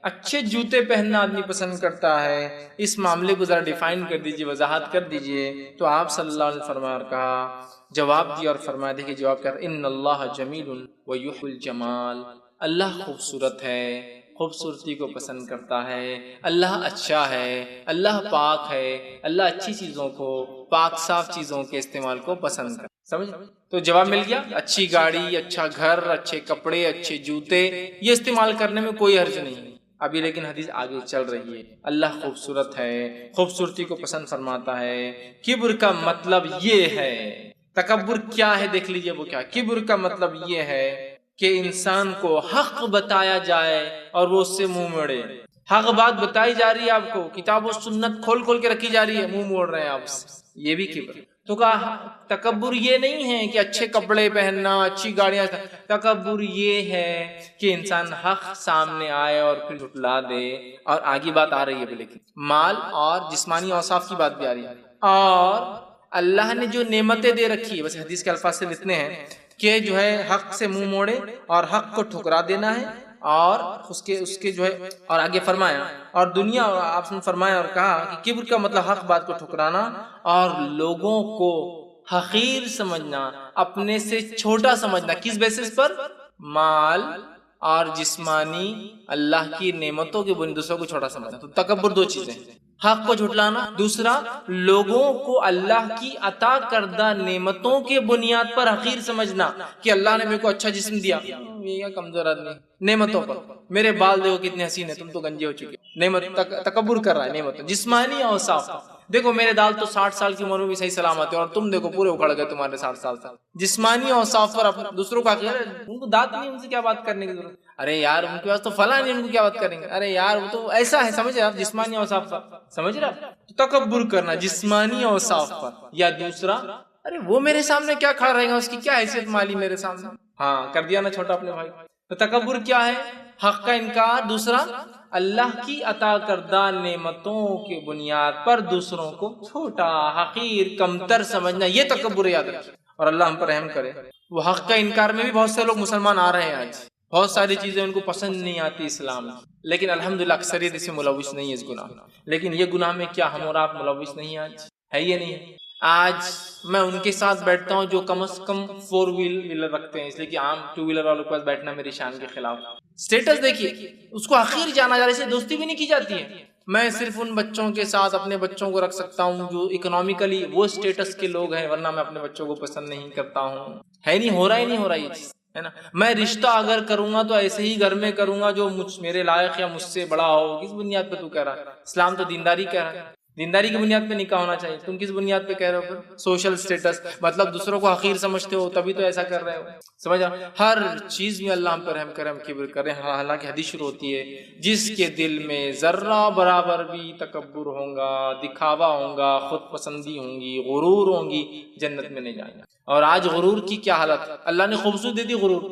اچھے جوتے پہننا آدمی پسند کرتا ہے، اس معاملے کو ذرا ڈیفائن کر دیجئے، وضاحت کر دیجئے۔ تو آپ صلی اللہ علیہ وسلم فرمایا، کہا، جواب دیا اور فرمایا، دیکھیں جواب کیا، ان اللہ جمیل ویحب الجمال، اللہ خوبصورت ہے، خوبصورتی کو پسند کرتا ہے، اللہ اچھا ہے، اللہ پاک ہے، اللہ اچھی چیزوں کو، پاک صاف چیزوں کے استعمال کو پسند کرتا ہے۔ سمجھ؟ تو جواب مل گیا، اچھی گاڑی، اچھا گھر، اچھے کپڑے، اچھے جوتے، یہ استعمال کرنے میں کوئی حرج نہیں۔ ابھی لیکن حدیث آگے چل رہی ہے، اللہ خوبصورت ہے، خوبصورتی کو پسند فرماتا ہے۔ کبر کا مطلب یہ ہے، تکبر کیا ہے دیکھ لیجئے وہ کیا، کبر کا مطلب یہ ہے کہ انسان کو حق بتایا جائے اور وہ اس سے منہ موڑے۔ حق بات بتائی جا رہی ہے آپ کو، کتاب و سنت کھول کھول کے رکھی جا رہی ہے، منہ موڑ رہے ہیں آپ سے، یہ بھی کبر۔ تو کہا تکبر یہ نہیں ہے کہ اچھے کپڑے پہننا، اچھی گاڑیاں، تکبر یہ ہے کہ انسان حق سامنے آئے اور پھر جھٹلا دے۔ اور آگے بات آ رہی ہے، لیکن مال اور جسمانی اوصاف کی بات بھی آ رہی ہے، اور اللہ نے جو نعمتیں دے رکھی ہے، بس حدیث کے الفاظ سے اتنے ہیں کہ جو ہے حق سے منہ موڑے اور حق کو ٹھکرا دینا ہے، اور اس کے جو ہے، اور آگے فرمایا، اور دنیا، آپ نے فرمایا اور کہا کہ کبر کا مطلب حق بات کو ٹھکرانا اور لوگوں کو حقیر سمجھنا، اپنے سے چھوٹا سمجھنا، کس بیسس پر؟ مال اور جسمانی اللہ کی نعمتوں کے بنیاد دوسروں کو چھوٹا سمجھنا۔ تو تکبر دو چیزیں، حق کو جھٹلانا، دوسرا لوگوں کو اللہ کی عطا کردہ نعمتوں کے بنیاد پر حقیر سمجھنا کہ اللہ نے میرے کو اچھا جسم دیا، یہ کمزور آدمی، نعمتوں پر، میرے بال دیکھو کتنے حسین ہیں، تم تو گنجے ہو چکے، نعمت تکبر کر رہا ہے نعمت، جسمانی اوصاف، دیکھو میرے دال تو 60 سال کی عمر میں بھی صحیح سلامت ہے اور تم دیکھو پورے اکھڑ گئے تمہارے 60 سال تک۔ جسمانی اوصاف پر اپنے دوسروں کا حقیر، ان کو دانت نہیں، ان سے کیا بات کرنے کی ضرورت، ارے یار ان کے پاس تو فلاں نہیں، ان کو کیا بات کریں گے، ارے یار وہ تو ایسا ہے، سمجھ رہے آپ، جسمانی اوصاف پر، سمجھ رہے آپ، تکبر کرنا جسمانی اوصاف پر۔ یا دوسرا، ارے وہ میرے سامنے کیا کھڑا رہے گا، اس کی کیا حیثیت مالی میرے سامنے، ہاں کر دیا نا چھوٹا اپنے بھائی۔ تو تکبر کیا ہے؟ حق کا انکار، دوسرا اللہ کی عطا کردہ نعمتوں کی بنیاد پر دوسروں کو چھوٹا، حقیر، کمتر سمجھنا، یہ تکبر ہے، یاد رکھیں۔ اور اللہ ہم پر رحم کرے، وہ حق کا انکار میں بھی بہت سے لوگ مسلمان آ رہے ہیں آج، بہت ساری چیزیں ان کو پسند نہیں آتی اسلام، لیکن الحمدللہ اکثریت اس میں ملوث نہیں ہے اس گناہ۔ لیکن یہ گناہ میں کیا ہم اور آپ ملوث نہیں آج ہے؟ یہ نہیں، آج میں ان کے ساتھ بیٹھتا ہوں جو کم از کم 4 ویلر رکھتے ہیں، اس لیے کہ عام 2 ویلر والوں کے پاس بیٹھنا میری شان کے خلاف۔ سٹیٹس دیکھیے، اس کو حقیر جانا جا رہا ہے، اسے دوستی بھی نہیں کی جاتی ہے۔ میں صرف ان بچوں کے ساتھ اپنے بچوں کو رکھ سکتا ہوں جو اکنامیکلی وہ سٹیٹس کے لوگ ہیں، ورنہ میں اپنے بچوں کو پسند نہیں کرتا ہوں۔ ہے نہیں ہو رہا، ہی نہیں ہو رہا یہ چیز، ہے نا۔ میں رشتہ اگر کروں گا تو ایسے ہی گھر میں کروں گا جو میرے لائق یا مجھ سے بڑا ہو۔ کس بنیاد پہ تو کہہ رہا ہے؟ اسلام تو دینداری کہہ رہا ہے، دینداری کی بنیاد پہ نکاح ہونا چاہیے، تم کس بنیاد پہ کہہ رہے ہو پھر؟ سوشل سٹیٹس، مطلب دوسروں کو حقیر سمجھتے ہو تبھی تو ایسا کر رہے ہو، سمجھ آ؟ ہر چیز میں اللہ ہم پر رحم کرے، ہم کبر کریں۔ حالانکہ حدیث شروع ہوتی ہے، جس کے دل میں ذرہ برابر بھی تکبر ہوگا، دکھاوا ہوگا، خود پسندی ہوں گی، غرور ہوں گی، جنت میں نہیں جائیں گا۔ اور آج غرور کی کیا حالت، اللہ نے خوبصورت دے دی غرور،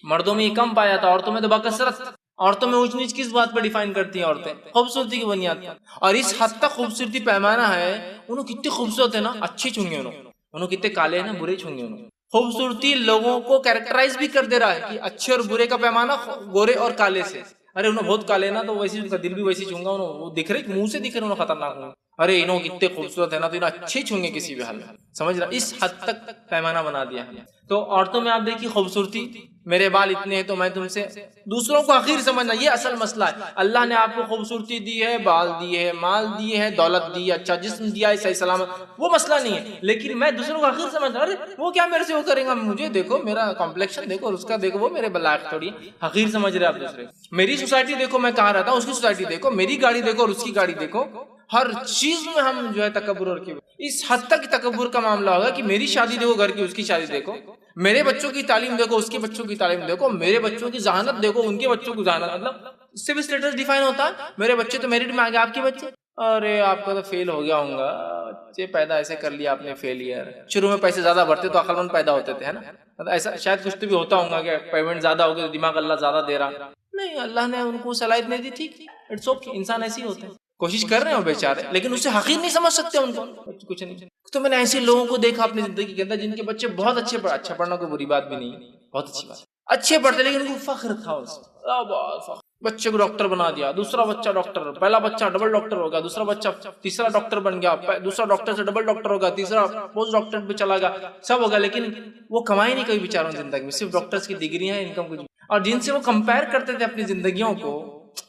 مردوں میں یہ کم پایا تھا، عورتوں میں تو بکثرت۔ عورتوں میں اونچ نیچ کس بات پر ڈیفائن کرتی ہیں عورتیں؟ خوبصورتی کی بنیاد پر۔ اور اس حد تک خوبصورتی پیمانہ ہے، انہوں کتنے خوبصورت ہیں نا، اچھے چونگے انہوں کتنے کالے ہیں نا، برے چونگے انہوں۔ خوبصورتی لوگوں کو کیریکٹرائز بھی کر دے رہا ہے کہ اچھے اور برے کا پیمانہ گورے اور کالے سے۔ ارے انہوں بہت کالے نا تو ویسی ان کا دل بھی ویسی چونگا، انہوں وہ دکھ رہے، منہ سے دکھ رہے انہوں خطرناک ہوں، ارے انہوں کتنے خوبصورت ہے نا تو انہیں اچھے چھوں گے کسی بھی حال میں، سمجھ رہا، اس حد تک پیمانہ بنا دیا ہے۔ تو عورتوں میں آپ دیکھیے خوبصورتی، میرے بال اتنے ہیں تو میں تم سے، دوسروں کو حقیر سمجھنا، یہ اصل مسئلہ ہے۔ اللہ نے آپ کو خوبصورتی دی ہے، بال دیے ہے، مال دیے ہے، دولت دی ہے، اچھا جسم دیا ہے، صحیح سلامت، وہ مسئلہ نہیں ہے، لیکن میں دوسروں کو حقیر سمجھنا، ارے وہ کیا میرے سے وہ کریں گا، مجھے دیکھو میرا کمپلیکشن دیکھو اور اس کا دیکھو، وہ میرے بلائق تھوڑی ہے، حقیر سمجھ رہے آپ دوسرے۔ میری سوسائٹی دیکھو میں کہاں رہتا ہوں، اس کی سوسائٹی دیکھو، میری گاڑی دیکھو اور اس کی گاڑی دیکھو، ہر چیز میں ہم جو ہے تکبر اور کبر، اس حد تک تکبر کا معاملہ ہوگا کہ میری شادی دیکھو گھر کی، اس کی شادی دیکھو، میرے بچوں کی تعلیم دیکھو اس کے بچوں کی تعلیم دیکھو، میرے بچوں کی ذہانت دیکھو ان کے بچوں کی ذہانت، مطلب اس سے بھی اسٹیٹس ڈیفائن ہوتا ہے، میرے بچے تو میرٹ میں آ گئے، آپ کے بچے ارے آپ کا تو فیل ہو گیا ہوں گا، بچے پیدا ایسے کر لیا آپ نے فیلئر، شروع میں پیسے زیادہ بھرتے تو عقل مند پیدا ہوتے تھے، ہے نا، ایسا شاید کچھ تو بھی ہوتا ہوگا کہ پیمنٹ زیادہ ہو گیا، دماغ اللہ زیادہ دے رہا، نہیں اللہ نے ان کو صلاحیت نہیں دی، ٹھیک، اٹس اوکے، انسان ایسے ہی ہوتے ہیں، کوشش کر رہے ہیں بیچارے، لیکن اسے حقیر نہیں سمجھ سکتے ان کو، کچھ نہیں۔ تو میں نے ایسے لوگوں کو دیکھا اپنی زندگی کے اندر جن کے بچے بہت اچھے پڑھے، اچھا پڑھنا کوئی بری بات بھی نہیں، بہت اچھی بات، اچھے پڑھتے لیکن ان کو فخر تھا اس سے، بچے کو ڈاکٹر بنا دیا، دوسرا بچہ ڈاکٹر، پہلا بچہ ڈبل ڈاکٹر ہو گیا، دوسرا بچہ تیسرا ڈاکٹر بن گیا، دوسرا ڈاکٹر سے ڈبل ڈاکٹر ہوگا، تیسرا پوسٹ ڈاکٹر پہ چلا گیا، سب ہوگا، لیکن وہ کمائی نہیں کبھی بیچاروں زندگی میں، صرف ڈاکٹرز کی ڈگریاں ہیں، انکم کچھ، اور جن سے وہ کمپیئر کرتے تھے اپنی زندگیوں کو،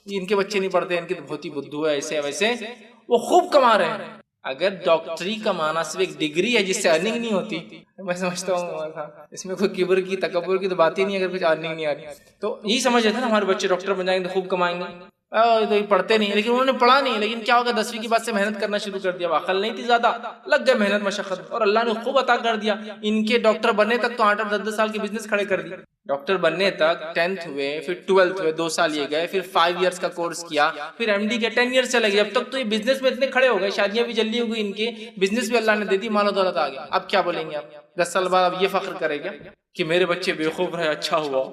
ان کے بچے نہیں پڑھتے، ان کی تو بہت ہی بدھو ہے، ایسے ویسے، وہ خوب کما رہے ہیں۔ اگر ڈاکٹری کا معنی صرف ایک ڈگری ہے جس سے ارننگ نہیں ہوتی، میں سمجھتا ہوں اس میں کوئی کبر کی تکبر کی تو بات ہی نہیں، اگر کچھ ارننگ نہیں آ رہی تو یہی سمجھ رہے تھے نا ہمارے بچے ڈاکٹر بن جائیں گے تو خوب کمائیں گے، تو یہ پڑھتے نہیں، لیکن انہوں نے پڑھا نہیں، لیکن کیا ہوگا 10ویں کے بعد سے محنت کرنا شروع کر دیا، عقل نہیں تھی زیادہ، لگ گئے محنت مشقت، اور اللہ نے خوب عطا کر دیا، ان کے ڈاکٹر بننے تک تو 8-10 سال کے بزنس کھڑے کر دیے، ڈاکٹر بننے تک 10th ہوئے، پھر 12th ہوئے، 2 سال یہ گئے، پھر 5 ایئرس کا کورس کیا، پھر MD کے 10 ایئرس چلے گئے، اب تک تو یہ بزنس میں اتنے کھڑے ہو گئے، شادیاں بھی جلدی ہو گئی ان کے، بزنس بھی اللہ نے دے دی، مال و دولت آ گیا، اب کیا بولیں گے آپ 10 سال بعد؟ اب یہ فخر کرے گا کہ میرے بچے بیوقوف رہے، اچھا ہوا،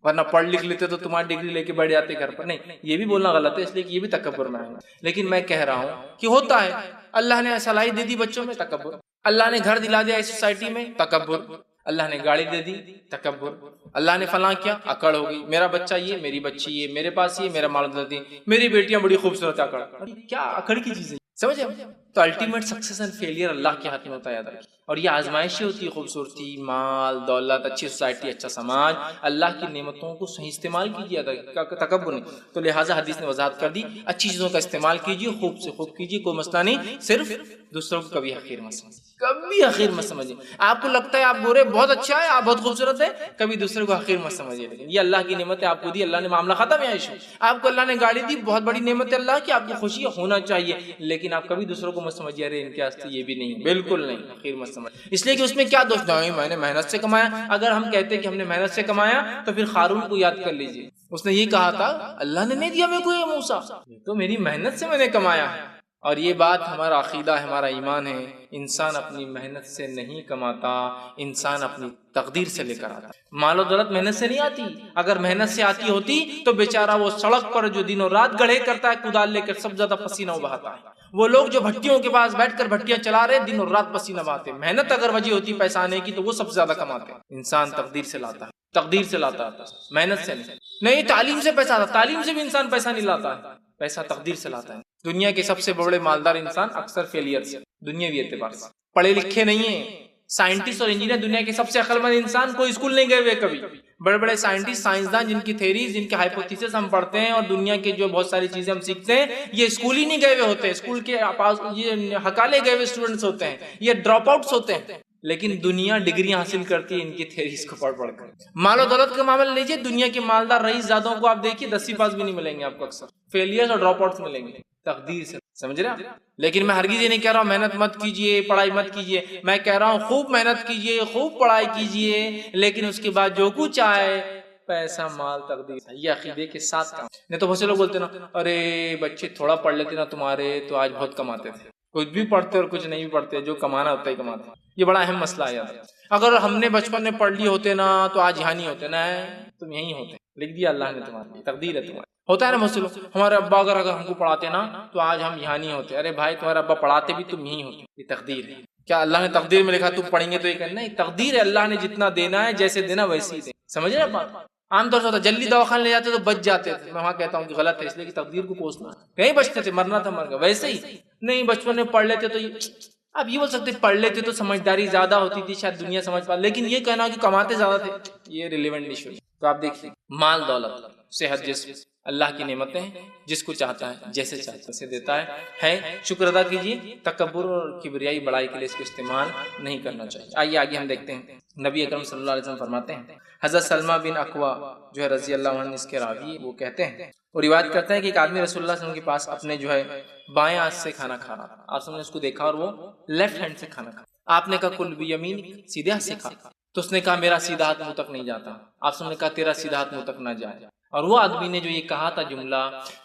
ورنہ پڑھ لکھ لیتے تو تمہاری ڈگری لے کے بیٹھ جاتے گھر پر، نہیں، یہ بھی بولنا غلط ہے، اس لیے کہ یہ بھی تکبر میں ہے، لیکن میں کہہ رہا ہوں کہ ہوتا ہے، اللہ نے صلاحیت دے دی بچوں میں، تکبر، اللہ نے گھر دلا دیا اس سوسائٹی میں، تکبر، اللہ نے گاڑی دے دی، تکبر، اللہ نے فلاں کیا، اکڑ ہو گئی، میرا بچہ یہ، میری بچی یہ، میرے پاس یہ، میرا مال دولت یہ، میری بیٹیاں بڑی خوبصورت، اکڑ، کیا اکڑ کی چیز ہے، سمجھے؟ تو الٹیمیٹ سکسیس اینڈ فیلئر اللہ کے ہاتھ میں ہوتا ہے، یاد رکھیے، اور یہ آزمائشی ہوتی ہے، خوبصورتی، مال، دولت، اچھی سوسائٹی، اچھا سماج، اللہ کی نعمتوں کو صحیح استعمال کیجیے، تکبر نہیں، تو لہٰذا حدیث نے وضاحت کر دی، اچھی چیزوں کا استعمال کیجیے، خوب سے خوب کیجیے، کوئی مسئلہ نہیں، صرف دوسروں کو کبھی حقیر مت سمجھیں، کبھی حقیر مت سمجھیں، آپ کو لگتا ہے آپ گورے بہت اچھا ہے، آپ بہت خوبصورت ہے، کبھی دوسرے کو حقیر مت سمجھیے، لیکن یہ اللہ کی نعمت ہے، آپ کو دی، اللہ نے معاملہ ختم ہے، ایشو، آپ کو اللہ نے گاڑی دی، بہت بڑی نعمت ہے اللہ کی، آپ کو خوشی ہونا چاہیے، لیکن آپ کبھی دوسروں کو مت سمجھیے ارے ان کے واسطے یہ بھی نہیں، بالکل نہیں، حقیر مت سمجھ، اس لیے کہ اس میں کیا دوست نہیں، میں نے محنت سے کمایا، اگر ہم کہتے کہ ہم نے محنت سے کمایا تو پھر قارون کو یاد کر لیجیے، اس نے یہ کہا تھا اللہ نے نہیں دیا میرے کو یہ موسیٰ، تو میری محنت سے میں نے کمایا ہے، اور یہ بات ہمارا عقیدہ ہے، ہمارا ایمان ہے، انسان اپنی محنت سے نہیں کماتا، انسان اپنی تقدیر سے لے کر آتا، مال و دولت محنت سے نہیں آتی، اگر محنت سے آتی ہوتی تو بیچارہ وہ سڑک پر جو دن و رات گڑھے کرتا ہے کدال لے کر، سب زیادہ پسینہ بہاتا ہے، وہ لوگ جو بھٹیوں کے پاس بیٹھ کر بھٹیاں چلا رہے دن اور رات پسینہ بہاتے، محنت اگر وجہ ہوتی پیسہ آنے کی تو وہ سب سے زیادہ کماتے، انسان تقدیر سے لاتا ہے، تقدیر سے لاتا ہے، محنت سے نہیں، تعلیم سے پیسہ آتا، تعلیم سے بھی انسان پیسہ نہیں لاتا ہے، پیسہ تقدیر سے لاتا ہے، دنیا کے سب سے بڑے مالدار انسان اکثر فیلئر سے، دنیاوی اعتبار سے، پڑھے لکھے نہیں ہیں، سائنٹسٹ اور انجینئر دنیا کے سب سے عقل مند انسان، کوئی اسکول نہیں گئے ہوئے کبھی، بڑے بڑے سائنٹسٹ، سائنسدان جن کی تھیریز، جن کے ہائپوتھیسس ہم پڑھتے ہیں اور دنیا کے جو بہت ساری چیزیں ہم سیکھتے ہیں، یہ اسکول ہی نہیں گئے ہوئے ہوتے، اسکول کے یہ حقالے گئے ہوئے اسٹوڈنٹس ہوتے ہیں، یہ ڈراپ آؤٹس ہوتے ہیں، لیکن دنیا ڈگریاں حاصل کرتی ہے ان کی تھیریز کو پڑھ کر، مال و دولت کا معاملہ لیجیے، دنیا کے مالدار رئیس زادوں کو آپ دیکھیے 10ویں پاس بھی نہیں ملیں گے آپ کو، اکثر فیلئرز اور ڈراپ آؤٹس ملیں گے، تقدیر سے، سمجھ رہے ہیں؟ لیکن میں ہرگز یہ نہیں کہہ رہا ہوں محنت مت کیجیے، پڑھائی مت کیجیے، میں کہہ رہا ہوں خوب محنت کیجیے، خوب پڑھائی کیجیے، لیکن اس کے بعد جو کچھ آئے، پیسہ، مال، تقدیر، یہ عقیدے کے ساتھ کام، نہیں تو بہت سے لوگ بولتے نا ارے بچے تھوڑا پڑھ لیتے نا تمہارے تو آج بہت کماتے تھے، کچھ بھی پڑھتے اور کچھ نہیں بھی پڑھتے، جو کمانا ہوتا ہی کماتے، یہ بڑا اہم مسئلہ ہے یار، اگر ہم نے بچپن میں پڑھ لیے ہوتے نا تو آج یہاں نہیں ہوتے نا، تم یہیں ہوتے، لکھ دیا اللہ نے تمہارے، تقدیر ہے تمہاری، ہوتا ہے نا مسئلہ، ہمارے ابا اگر ہم کو پڑھاتے نا تو آج ہم یہاں نہیں ہوتے، ارے بھائی تمہارے ابا پڑھاتے بھی تم یہیں ہوتے، یہ تقدیر ہے، کیا اللہ نے تقدیر میں لکھا تم پڑھیں گے تو یہ کرنا ہے؟ تقدیر ہے، اللہ نے جتنا دینا ہے جیسے دینا ویسے ہی دے، سمجھ رہے ہیں بات؟ عام طور سے ہوتا جلدی دواخانے لے جاتے تو بچ جاتے تھے، میں وہاں کہتا ہوں کہ غلط ہے، اس لیے کہ تقدیر کو کوسنا کہیں بچتے تھے، مرنا تھا مر گئے. ویسے ہی نہیں بچپن میں پڑھ لیتے تو اب یہ بول سکتے پڑھ لیتے تو سمجھداری زیادہ ہوتی تھی، شاید دنیا سمجھ پا، لیکن یہ کہنا کہ کماتے زیادہ تھے یہ ریلیونٹ ایشو ہے. تو آپ دیکھیے مال دولت صحت جسم اللہ کی نعمتیں ہیں، جس کو چاہتا ہے جیسے چاہتا ہے اسے دیتا ہے شکر ادا کیجیے. تکبر اور کبریائی بڑائی کے لیے اس کو استعمال نہیں کرنا چاہیے. آئیے آگے ہم دیکھتے ہیں نبی اکرم صلی اللہ علیہ وسلم فرماتے ہیں، حضرت سلمہ بن اکوا جو ہے رضی اللہ عنہ اس کے راوی، وہ کہتے ہیں، وہ روایت کرتے ہیں کہ ایک آدمی رسول اللہ صلی اللہ علیہ وسلم کے پاس اپنے جو ہے بائیں ہاتھ سے کھانا کھا رہا تھا. آپ نے اس کو دیکھا اور وہ لیفٹ ہینڈ سے کھانا کھا. آپ نے کہا کل بیمین، سیدھے ہاتھ سے کھا. تو اس نے کہا میرا سیدھا ہاتھ منہ تک نہیں جاتا. آپ نے کہا تیرا سیدھا ہاتھ منہ تک نہ جائے. اور وہ آدمی نے جو یہ کہا تھا جملہ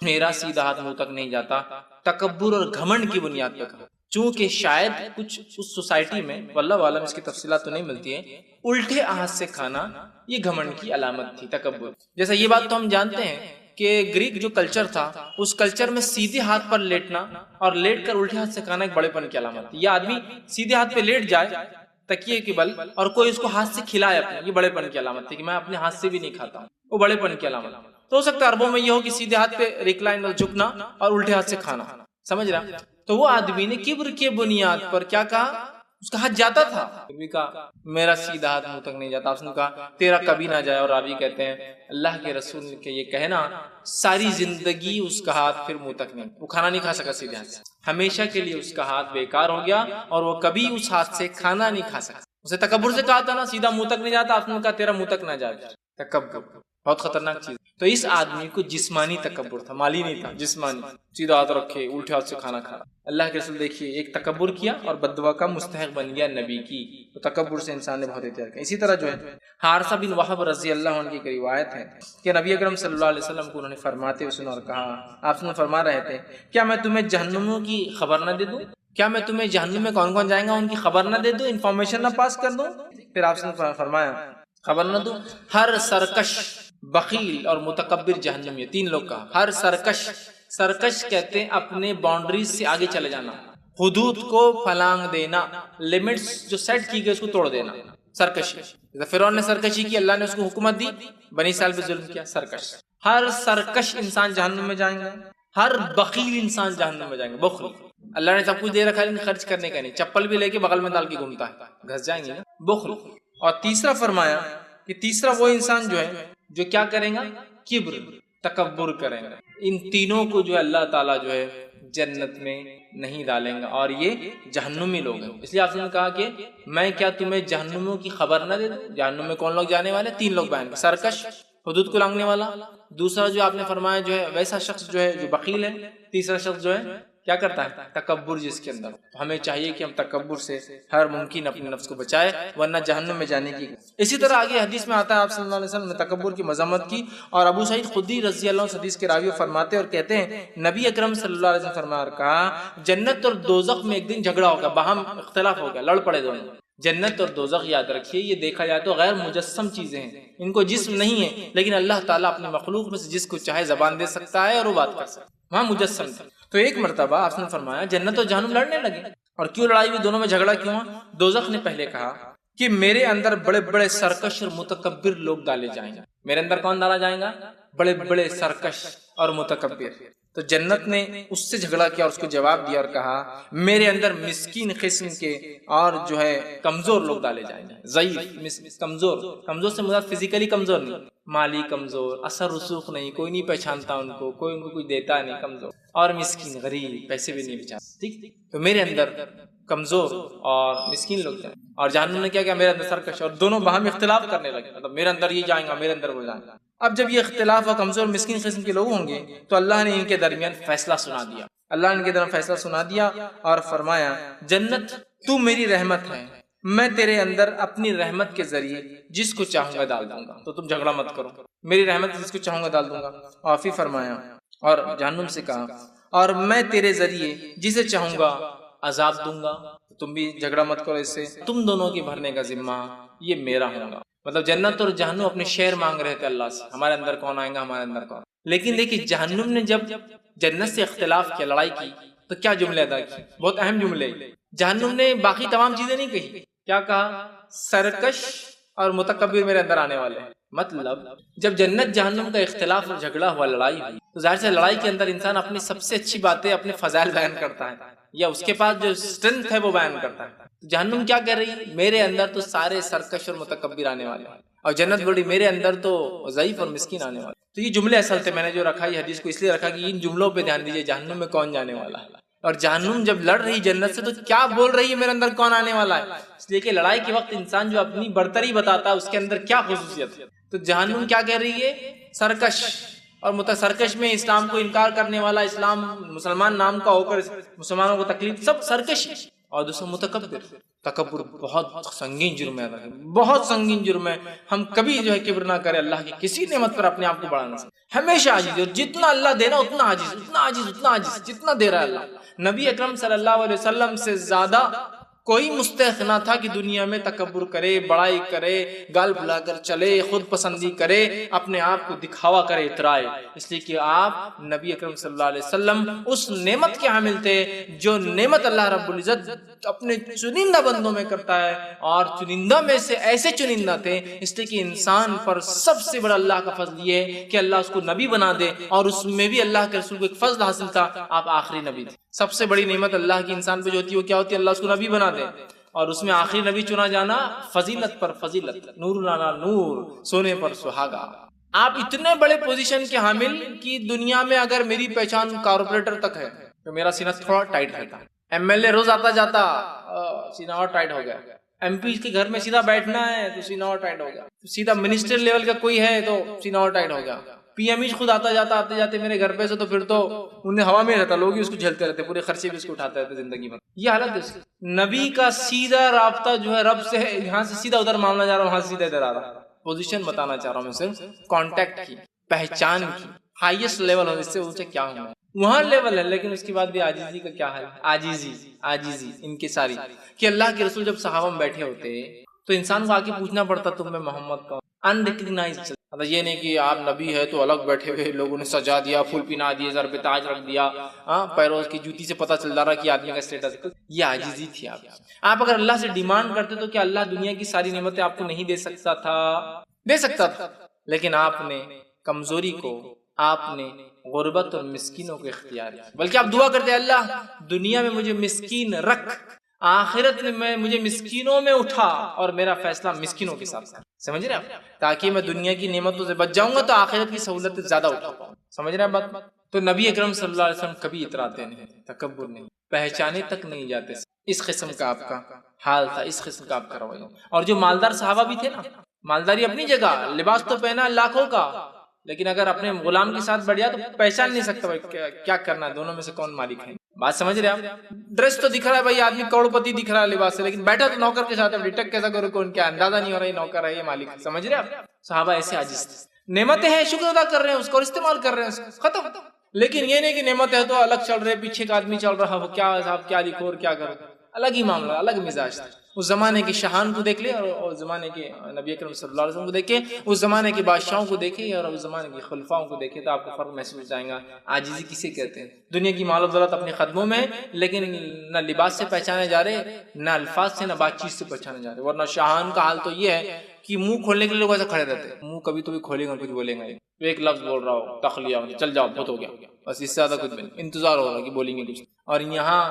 میرا سیدھا ہاتھ منہ تک نہیں جاتا، تکبر اور گھمنڈ کی بنیاد پر کہا. چونکہ شاید کچھ اس سوسائٹی میں واللہ عالم اس کی تفصیلات تو نہیں ملتی ہیں، الٹے ہاتھ سے کھانا یہ گھمنڈ کی علامت تھی، تکبر. جیسا یہ بات تو ہم جانتے ہیں کہ گریک جو کلچر تھا اس کلچر میں سیدھے ہاتھ پر لیٹنا اور لیٹ کر الٹے ہاتھ سے کھانا ایک بڑے پن کی علامت تھی. یہ آدمی سیدھے ہاتھ پہ لیٹ جائے تکیے کے بل اور کوئی اس کو ہاتھ سے کھلائے اپنے، یہ بڑے پن کی علامت تھی کہ میں اپنے ہاتھ سے بھی نہیں کھاتا ہوں، وہ بڑے پن کی علامت. تو ہو سکتا ہے عربوں میں یہ ہو کہ سیدھے ہاتھ پہ ریکلائن اور جھکنا اور الٹے ہاتھ سے کھانا، سمجھ رہا. تو وہ آدمی نے کبر کے بنیاد پر کیا کہا، اس کا ہاتھ جاتا تھا، کہا میرا سیدھا ہاتھ منہ تک نہیں جاتا. اس نے کہا تیرا کبھی نہ جائے. اور راوی کہتے ہیں اللہ کے رسول کے یہ کہنا ساری زندگی اس کا ہاتھ پھر منہ تک نہیں، وہ کھانا نہیں کھا سکا سیدھے ہاتھ سے، ہمیشہ کے لیے اس کا ہاتھ بیکار ہو گیا اور وہ کبھی اس ہاتھ سے کھانا نہیں کھا سکا. اسے تکبر سے کہا تھا نا سیدھا منہ تک نہیں جاتا، آپ نے کہا تیرا منہ تک نہ جائے. تکبر بہت خطرناک چیز. تو اس آدمی کو جسمانی تکبر تھا، مالی نہیں تھا، جسمانی. سیدھا ہاتھ رکھے الٹے ہاتھ سے کھانا کھا. اللہ کے رسول دیکھیے ایک تکبر کیا اور بددعا کا مستحق بن گیا نبی کی. تو تکبر سے انسان نے بہت احتیاط کیا. اسی طرح جو ہے حارثہ بن وہب رضی اللہ عنہ کی ایک روایت ہے کہ نبی اکرم صلی اللہ علیہ وسلم کو انہوں نے فرماتے ہوئے سنا اور کہا، آپ نے فرما رہے تھے کیا میں تمہیں جہنموں کی خبر نہ دے دوں، کیا میں تمہیں جہنم میں کون کون جائیں گا ان کی خبر نہ دے دوں، انفارمیشن نہ پاس کر دوں. پھر آپ نے فرمایا خبر نہ دوں، ہر سرکش بخیل اور متکبر جہنم. یہ تین لوگ کہا. ہر سرکش کہتے ہیں اپنے باؤنڈریز سے آگے چلے جانا، حدود کو پھلانگ دینا، لمٹس جو سیٹ کی گئی اس کو توڑ دینا، سرکشی. فرعون نے سرکشی کی، اللہ نے اس کو حکومت دی، بنی اسرائیل پہ ظلم کیا، سرکش. ہر سرکش انسان جہنم میں جائیں گے، ہر بخیل انسان جہنم میں جائیں گے. بخل، اللہ نے سب کچھ دے رکھا ہے لیکن خرچ کرنے کا نہیں، چپل بھی لے کے بغل میں ڈال کے گھومتا ہے، گھس جائیں گے نا. بخل. اور تیسرا فرمایا کہ تیسرا وہ انسان جو ہے جو کیا کریں گا، کبر، تکبر کریں گا. ان تینوں کو جو ہے اللہ تعالیٰ جو ہے جنت میں نہیں ڈالیں گا اور یہ جہنمی لوگ ہیں. اس لیے آپ نے کہا کہ میں کیا تمہیں جہنموں کی خبر نہ دے دوں. جہنم میں کون لوگ جانے والے؟ تین لوگ جائیں گے، سرکش، حدود کو لانگنے والا، دوسرا جو آپ نے فرمایا جو ہے ویسا شخص جو ہے جو بخیل ہے، تیسرا شخص جو ہے کیا کرتا ہے، تکبر جس کے اندر. ہمیں چاہیے کہ ہم تکبر سے ہر ممکن اپنے نفس کو بچائے ورنہ جہنم میں جانے کی. اسی طرح آگے حدیث میں آتا ہے آپ صلی اللہ علیہ وسلم نے تکبر کی مذمت کی. اور ابو سعید خدری رضی اللہ عنہ حدیث کے راوی فرماتے اور کہتے ہیں نبی اکرم صلی اللہ علیہ وسلم فرمایا اور کہا جنت اور دوزخ میں ایک دن جھگڑا ہوگا، باہم اختلاف ہوگا، لڑ پڑے دونوں. جنت اور دوزخ یاد رکھیے یہ دیکھا جائے تو غیر مجسم چیزیں ہیں، ان کو جسم نہیں ہے، لیکن اللہ تعالیٰ اپنے مخلوق میں سے جس کو چاہے زبان دے سکتا ہے اور وہ بات کر سکتا ہے. وہاں مجسم تھا. تو ایک مرتبہ آپ نے فرمایا جنت اور جہنم لڑنے لگے. اور کیوں لڑائی ہوئی، دونوں میں جھگڑا کیوں ہوا؟ دوزخ نے پہلے کہا کہ میرے اندر بڑے بڑے سرکش اور متکبر لوگ ڈالے جائیں گے. میرے اندر کون ڈالا جائے گا؟ بڑے بڑے سرکش اور متکبر. تو جنت نے اس سے جھگڑا کیا اور اس کو جواب دیا اور کہا میرے اندر مسکین قسم کے اور جو ہے کمزور لوگ ڈالے جائیں گے. ضعیف، کمزور سے مراد فزیکلی کمزور نہیں، مالی کمزور، اثر رسوخ نہیں، کوئی نہیں پہچانتا ان کو، کوئی ان کو کچھ دیتا نہیں، کمزور اور مسکین، غریب، پیسے بھی نہیں بچاتے. ٹھیک، تو میرے اندر کمزور اور مسکین لوگ جائیں. اور جہنم نے کیا کیا؟ میرے اندر سرکش، اور دونوں باہم اختلاف کرنے لگے، مطلب میرے اندر یہ جائیں گا، میرے اندر وہ جائیں گا. اب جب یہ اختلاف اور کمزور مسکین قسم کے لوگ ہوں گے تو اللہ نے ان کے درمیان فیصلہ سنا دیا. اللہ نے ان کے درمیان فیصلہ سنا دیا اور فرمایا جنت تو میری رحمت ہے، میں تیرے اندر اپنی رحمت کے ذریعے جس کو چاہوں گا ڈال دوں گا، تو تم جھگڑا مت کرو، میری رحمت جس کو چاہوں گا ڈال دوں گا. اور پھر فرمایا اور جہنم سے کہا اور میں تیرے ذریعے جسے چاہوں گا عذاب دوں گا، تم بھی جھگڑا مت کرو اس سے، تم دونوں کی بھرنے کا ذمہ یہ میرا ہوگا. مطلب جنت اور جہنم اپنے شیئر مانگ رہے تھے اللہ سے، ہمارے اندر کون آئے گا، ہمارے اندر کون. لیکن دیکھیے جہنم نے جب جنت سے اختلاف کیا، لڑائی کی، تو کیا جملے ادا کی، بہت اہم جملے. جہنم نے باقی تمام چیزیں نہیں کہی، کیا کہا؟ سرکش اور متکبر میرے اندر آنے والے ہیں، مطلب جب جنت جہنم کا اختلاف اور جھگڑا ہوا، لڑائی ہوئی، تو ظاہر سے لڑائی کے اندر انسان اپنی سب سے اچھی باتیں، اپنے فضائل بیان کرتا ہے، یا اس کے پاس جو اسٹرینتھ ہے وہ بیان کرتا ہے۔ جہنم کیا کہہ رہی ہے؟ میرے اندر تو سارے سرکش اور متکبر آنے والے ہیں، اور جنت بولی میرے اندر تو ضعیف اور مسکین آنے والے۔ تو یہ جملے اصل تھے، میں نے جو رکھا یہ حدیث کو اس لیے رکھا کہ ان جملوں پہ دھیان دیجئے، جہنم میں کون جانے والا ہے، اور جہنم جب لڑ رہی جنت سے تو کیا بول رہی ہے میرے اندر کون آنے والا ہے۔ اس لیے کہ لڑائی کے وقت انسان جو اپنی برتری بتاتا ہے اس کے اندر کیا خصوصیت ہے، تو جہنم کیا کہہ رہی ہے؟ سرکش اور متسرکش میں اسلام کو انکار کرنے والا، اسلام مسلمان نام کا ہو کر مسلمانوں کو تکلیف، سب سرکش، اور دوسرا متکبر۔ تکبر بہت سنگین جرم ہے، بہت سنگین جرم ہے۔ ہم کبھی جو ہے کبر نہ کرے اللہ کی کسی نعمت پر اپنے آپ کو بڑھانا سکتے، ہمیشہ عاجزی، اور جتنا اللہ دینا اتنا عاجز، اتنا عاجز، اتنا عاجز، جتنا دے رہا ہے اللہ۔ نبی اکرم صلی اللہ علیہ وسلم سے زیادہ کوئی مستحق نہ تھا کہ دنیا میں تکبر کرے، بڑائی کرے، گال بھلا کر چلے، خود پسندی کرے، اپنے آپ کو دکھاوا کرے، اترائے، اس لیے کہ آپ نبی اکرم صلی اللہ علیہ وسلم اس نعمت کے حامل تھے جو نعمت اللہ رب العزت اپنے چنندہ بندوں میں کرتا ہے، اور چنندہ میں سے ایسے چنندہ تھے، اس لیے کہ انسان پر سب سے بڑا اللہ کا فضل یہ ہے کہ اللہ اس کو نبی بنا دے، اور اس میں بھی اللہ کے رسول کو ایک فضل حاصل تھا، آپ آخری نبی تھے۔ سب سے بڑی نعمت اللہ کی انسان پہ جو ہوتی ہے وہ کیا ہوتی ہے؟ اللہ اس کو نبی بنا دے، اور اس میں آخری نبی چنا جانا فضیلت پر فضیلت، نور لانا نور، سونے پر سہاگا۔ آپ اتنے بڑے پوزیشن کے حامل کہ دنیا میں اگر میری پہچان کارپوریٹر تک ہے تو میرا سینہ تھوڑا ٹائٹ رہتا، ایم ایل اے روز آتا جاتا، سینہ اور ٹائٹ ہو گیا، ایم پی کے گھر میں سیدھا بیٹھنا ہے تو سینہ اور ٹائٹ ہو گیا، سیدھا منسٹر لیول کا کوئی ہے تو سینہ اور ٹائٹ ہو گیا، پی ایم خود آتا جاتا، آتے جاتے میرے گھر پہ سے، تو پھر تو انہیں ہوا میں رہتا، لوگ ہی اس کو جھیلتے رہتے، پورے خرچے بھی اس کو اٹھاتے رہتے زندگی میں۔ یہ حالت ہے نبی کا، سیدھا رابطہ جو ہے رب سے ہے، یہاں سے سیدھا ادھر معاملہ جا رہا ہوں، وہاں سے سیدھا ادھر آ رہا۔ پوزیشن بتانا چاہ رہا ہوں میں، صرف کانٹیکٹ کی، پہچان کی، ہائیسٹ لیول ہو، اس سے اونچے کیا ہوں وہاں لیول ہے، لیکن اس کے بعد بھی عاجزی کا کیا حال ہے؟ عاجزی ان کی ساری، کہ اللہ کے رسول جب صحابہ میں بیٹھے ہوتے تو انسان کو آ کے پوچھنا پڑتا تم میں محمد کون، انریکگنائزڈ۔ یہ نہیں کہ آپ نبی ہے تو الگ بیٹھے ہوئے لوگوں نے سجا دیا، پھول پہنا دیے، سر پہ تاج رکھ دیا، پیروں کی جوتی سے پتہ چل رہا کہ آدمی کا اسٹیٹس۔ یہ عاجزی تھی۔ آپ اگر اللہ سے ڈیمانڈ کرتے تو کیا اللہ دنیا کی ساری نعمتیں آپ کو نہیں دے سکتا تھا؟ دے سکتا تھا، لیکن آپ نے کمزوری کو، آپ نے غربت اور مسکینوں کو اختیار کیا، بلکہ آپ دعا کرتے اللہ دنیا میں مجھے مسکین رکھ، آخرت میں مجھے مسکینوں میں اٹھا، اور میرا فیصلہ مسکینوں کے ساتھ کر۔ سمجھ رہے ہیں آپ؟ تاکہ میں دنیا کی نعمتوں سے بچ جاؤں گا تو آخرت کی سہولت زیادہ اٹھا پاؤں۔ سمجھ رہے ہیں بات؟ تو نبی اکرم صلی اللہ علیہ وسلم کبھی اتراتے نہیں، تکبر نہیں، پہچانے تک نہیں جاتے۔ اس قسم کا آپ کا حال تھا، اس قسم کا آپ کا رویہ۔ اور جو مالدار صحابہ بھی تھے نا، مالداری اپنی جگہ، لباس تو پہنا لاکھوں کا، لیکن اگر اپنے غلام کے ساتھ بڑھ گیا تو پہچان نہیں سکتا کیا کرنا ہے، دونوں میں سے کون مالک ہے۔ بات سمجھ رہے آپ؟ ڈریس تو دکھ رہا ہے بھائی، آدمی کروڑپتی دکھ رہا ہے لباس سے، لیکن بیٹھا تو نوکر کے ساتھ ہے، ڈیٹیکٹ کیسا کرو کون کیا، اندازہ نہیں ہو رہا یہ نوکر ہے یہ مالک ہے۔ سمجھ رہے آپ؟ صحابہ ایسے عاجز تھے، نعمتیں ہیں شکر ادا کر رہے ہیں اس کو اور استعمال کر رہے ہیں، ختم۔ لیکن یہ نہیں کہ نعمت ہے تو الگ چل رہے، پیچھے کا آدمی چل رہا، وہ کیا صاحب کیا لکھو اور کیا کرو، الگ ہی معاملہ، الگ مزاج تھا۔ اس زمانے کے شاہان کو دیکھ لے اور زمانے کے نبی اکرم صلی اللہ علیہ وسلم کو دیکھے، اس زمانے کے بادشاہوں کو دیکھے اور اس زمانے کے خلفاؤں کو دیکھے تو آپ کو فرق محسوس ہو جائے گا۔ عاجزی کسے کہتے ہیں؟ دنیا کی مال و دولت اپنے قدموں میں، لیکن نہ لباس سے پہچانے جا رہے، نہ الفاظ سے، نہ بات چیت سے پہچانے جا رہے۔ ورنہ شاہان کا حال تو یہ ہے کہ منہ کھولنے کے لیے لوگ ایسے کھڑے رہتے ہیں، منہ کبھی تو بھی کھولیں گے، کچھ بولیں گے، ایک لفظ بول رہا ہو تخلیہ، چل جاؤ بہت ہو گیا، بس اس سے زیادہ کچھ نہیں، انتظار ہو رہا کہ بولیں گے کچھ۔ اور یہاں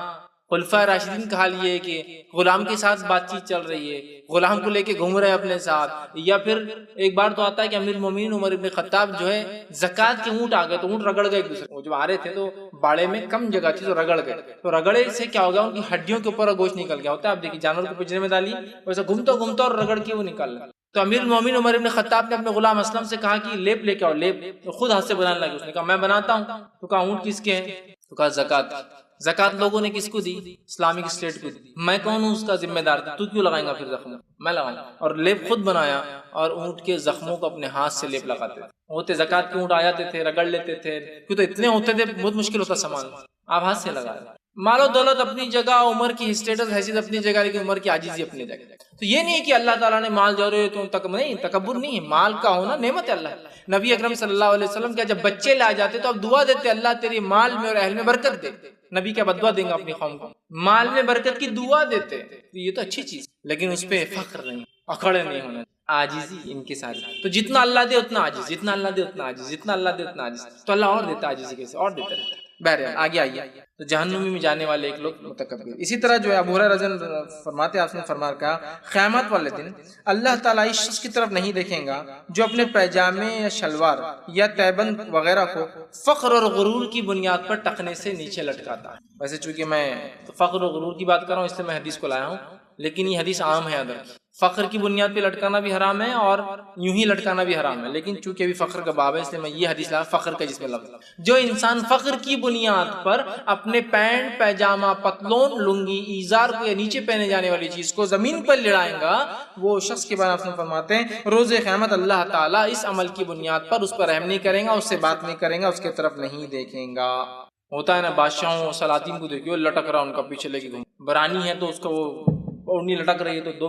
خلفائے راشدین کا حال یہ ہے کہ غلام کے ساتھ بات چیت چل رہی ہے، غلام کو لے کے گھوم رہے ہیں اپنے ساتھ، یا پھر ایک بار تو آتا ہے کہ امیر المومنین عمر ابن خطاب جو ہے زکوٰۃ کے اونٹ آ گئے تو اونٹ رگڑ گئے ایک دوسرے کو، جب آ رہے تھے تو باڑے میں کم جگہ تھی تو رگڑ گئے، تو رگڑے سے کیا ہو گیا، ان کی ہڈیوں کے اوپر گوشت نکل گیا ہوتا ہے، آپ دیکھیے جانور کو پنجرے میں ڈالی ویسے گھومتا گھومتا اور رگڑ کے وہ نکال لیا۔ تو امیر المومنین عمر ابن خطاب نے اپنے غلام اسلم سے کہا کہ لیپ لے کے آؤ، لیپ خود ہاتھ سے بنانے لگے، اس نے کہا میں بناتا ہوں، تو کہا اونٹ کس کے ہیں، تو کہا زکوٰۃ، زکوٰۃ لوگوں نے کس کو دی، اسلامک اسٹیٹ کو دی، میں کون ہوں اس کا ذمہ دار، تو کیوں لگائیں گا پھر زخم، میں لگاؤں، اور لیپ خود بنایا اور اونٹ کے زخموں کو اپنے ہاتھ سے لیپ لگاتے تھے۔ ہوتے زکوٰۃ کے اونٹ آ جاتے تھے، رگڑ لیتے تھے، کیوں تو اتنے ہوتے تھے بہت مشکل ہوتا سامان، آپ ہاتھ سے لگائے۔ مال و دولت اپنی جگہ، عمر کی اسٹیٹس حیثیت اپنی جگہ، لیکن عمر کی عاجزی اپنی جگہ۔ تو یہ نہیں کہ اللہ تعالیٰ نے مال جو رہے تو نہیں، تکبر نہیں ہے، مال کا ہونا نعمت ہے اللہ۔ نبی اکرم صلی اللہ علیہ وسلم کیا جب بچے لائے جاتے تو اب دعا دیتے اللہ تیرے مال میں اور اہل میں برکت دے، نبی کیا بدعا دیں گے اپنی قوم کو، مال میں برکت کی دعا دیتے، یہ تو اچھی چیز، لیکن اس پہ فخر نہیں۔ اکھڑے نہیں ہونا، عاجزی ان کے ساتھ. تو جتنا اللہ دے اتنا عاجز، جتنا اللہ دے اتنا عاجز، جتنا اللہ دے اتنا عاجز. تو اللہ اور دیتا عاجزی کے سے اور دیتا رہتا ہے. بہرحال آگے آئیے. تو جہنمی میں جانے والے ایک لوگ متکبر. اسی طرح جو ہے ابو ہریرہ رضی اللہ عنہ فرماتے ہیں، آپ نے فرما کہا قیامت والے دن اللہ تعالیٰ اس شخص کی طرف نہیں دیکھیں گا جو اپنے پیجامے یا شلوار یا تیبند وغیرہ کو فخر اور غرور کی بنیاد پر ٹخنے سے نیچے لٹکاتا ہے. ویسے چونکہ میں فخر اور غرور کی بات کر رہا ہوں اس لیے میں حدیث کو لایا ہوں، لیکن یہ حدیث عام ہے ادھر. فخر کی بنیاد پہ لٹکانا بھی حرام ہے اور یوں ہی لٹکانا بھی حرام ہے، لیکن چونکہ ابھی فخر کا باب ہے اس لیے میں یہ حدیث لایا فخر کا جس میں لفظ. جو انسان فخر کی بنیاد پر اپنے پینٹ پیجامہ پتلون لنگی ایزار کو یا نیچے پہنے جانے والی چیز کو زمین پر لڑائیں گا، وہ شخص کے بارے میں فرماتے ہیں روز قیامت اللہ تعالیٰ اس عمل کی بنیاد پر اس پر رحم نہیں کریں گا، اس سے بات نہیں کریں گا، اس کی طرف نہیں دیکھیں گا. ہوتا ہے نا بادشاہوں سلاطین کو دیکھیے لٹک رہا ان کا پیچھے لے کے گھوم، برانی ہے تو اس کا وہ اڑنی لٹک رہی ہے تو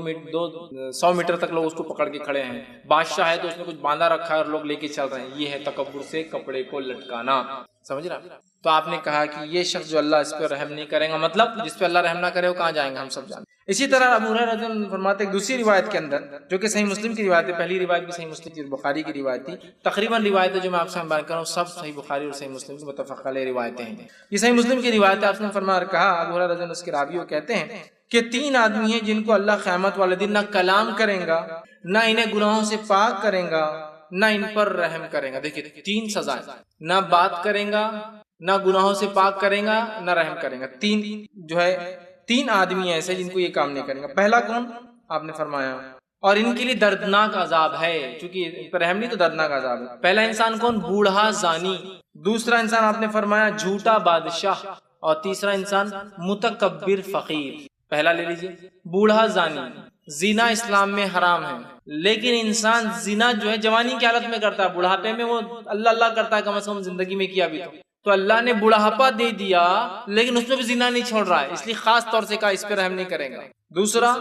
100 میٹر تک لوگ اس کو پکڑ کے کھڑے ہیں. بادشاہ ہے تو اس نے کچھ باندھا رکھا ہے اور لوگ لے کے چل رہے ہیں. یہ ہے تکبر سے کپڑے کو لٹکانا. سمجھ رہا؟ تو آپ نے کہا کہ یہ شخص جو اللہ اس پہ رحم نہیں کرے گا، مطلب جس پہ اللہ رحم نہ کرے وہ کہاں جائیں گے ہم سب جانتے. اسی طرح ابو ہریرہ رضی اللہ عنہ فرماتے ہیں دوسری روایت کے اندر جو کہ صحیح مسلم کی روایت ہے، پہلی روایت بھی صحیح مسلم کی بخاری کی روایت تھی، تقریباً روایتیں جو میں آپ سے بیان کر رہا ہوں سب صحیح بخاری اور صحیح مسلم کی متفق علیہ روایتیں ہیں. یہ صحیح مسلم کی روایت ہے. آپ نے فرمایا کہا ابو ہریرہ رضی اللہ عنہ اس کے راویوں کہتے ہیں کہ 3 آدمی ہیں جن کو اللہ قیامت والے دن نہ کلام کریں گا، نہ انہیں گناہوں سے پاک کریں گا، نہ ان پر رحم کریں گا. دیکھیے 3 سزائیں، نہ بات کریں گا، نہ گناہوں سے پاک کریں گا، نہ رحم کریں گا. 3 آدمی ایسے جن کو یہ کام نہیں کریں گا. پہلا کون؟ آپ نے فرمایا اور ان کے لیے دردناک عذاب ہے، چونکہ ان پر رحم نہیں تو دردناک عذاب ہے. پہلا انسان کون؟ بوڑھا زانی. دوسرا انسان آپ نے فرمایا جھوٹا بادشاہ، اور تیسرا انسان متکبر فقیر. پہلا لے لیجیے بوڑھا زانی. زنا اسلام میں حرام ہے، لیکن انسان زنا جو ہے جوانی کی حالت میں کرتا ہے، بڑھاپے میں وہ اللہ اللہ کرتا ہے، کم از کم زندگی میں کیا بھی تو اللہ نے بڑھاپا دے دیا لیکن اس میں بھی زنا نہیں چھوڑ رہا ہے، اس لیے خاص طور سے کہا اس پہ رحم نہیں کرے گا. دوسرا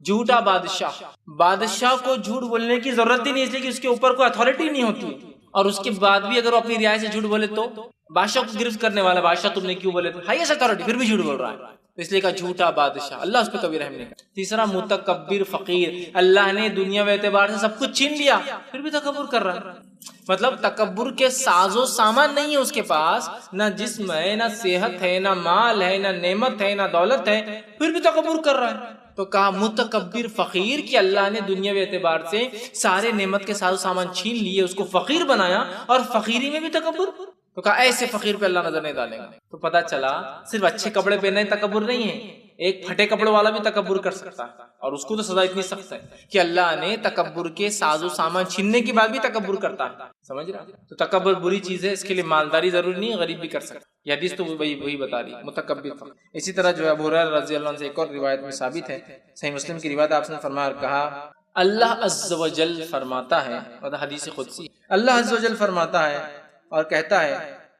جھوٹا بادشاہ. بادشاہ کو جھوٹ بولنے کی ضرورت ہی نہیں، اس لیے کہ اس کے اوپر کوئی اتھارٹی نہیں ہوتی، اور اس کے بعد بھی اگر وہ اپنی رعایا سے جھوٹ بولے تو بادشاہ کو گرفت کرنے والا بادشاہ تم نے کیوں بولے تو ہائیسٹ اتھارٹی پھر بھی جھوٹ بول رہا ہے، اس لیے کہا جھوٹا بادشاہ، اللہ اس پہ کبھی رحم نہیں کرتا. تیسرا متکبر فقیر. اللہ نے دنیا و اعتبار سے سب کچھ چھین لیا پھر بھی تکبر کر رہا ہے. مطلب تکبر کے ساز و سامان نہیں ہے اس کے پاس، نہ جسم ہے، نہ صحت ہے، نہ مال ہے، نہ نعمت ہے، نہ دولت ہے، پھر بھی تکبر کر رہا ہے. تو کہا متکبر فقیر کہ اللہ نے دنیاوی اعتبار سے سارے نعمت کے ساز و سامان چھین لیے، اس کو فقیر بنایا اور فقیری میں بھی تکبر. تو کہا ایسے فقیر پہ اللہ نظر نہیں ڈالے گا. تو پتا چلا صرف اچھے کپڑے پہننے تکبر نہیں ہے، ایک پھٹے کپڑوں والا بھی تکبر کر سکتا ہے، اور اس کو تو سزا اتنی سخت ہے کہ اللہ نے تکبر کے ساز و سامان چھیننے کے بعد بھی تکبر کرتا ہے. سمجھ رہا؟ تو تکبر بری چیز ہے، اس کے لیے مالداری ضروری نہیں ہے، غریب بھی کر سکتا. یہ حدیث تو وہی بتا رہی ہے متکبر فقیر. اسی طرح جو ہے ابو ہریرہ رضی اللہ عنہ سے ایک اور روایت میں ثابت ہے، صحیح مسلم کی روایت، آپ نے فرمایا کہا اللہ عز و جل فرماتا ہے، مطلب حدیث قدسی، اللہ عز و جل فرماتا ہے اور کہتا ہے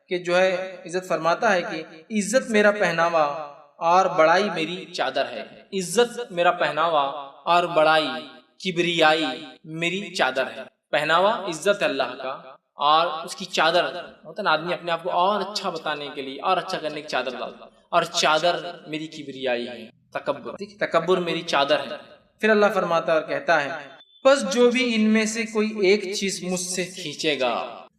کہ جو ہے عزت فرماتا ہے کہ عزت میرا پہناوا اور بڑائی میری چادر ہے. عزت میرا پہناوا اور بڑائی کبریائی میری چادر ہے. پہناوا عزت ہے اللہ کا، اور اس کی چادر ہوتا ہے نا آدمی اپنے آپ کو اور اچھا بتانے کے لیے اور اچھا کرنے کی چادر ڈالتا، اور چادر میری کبریائی ہے، تکبر میری چادر ہے. پھر اللہ فرماتا اور کہتا ہے بس جو بھی ان میں سے کوئی ایک چیز مجھ سے کھینچے گا،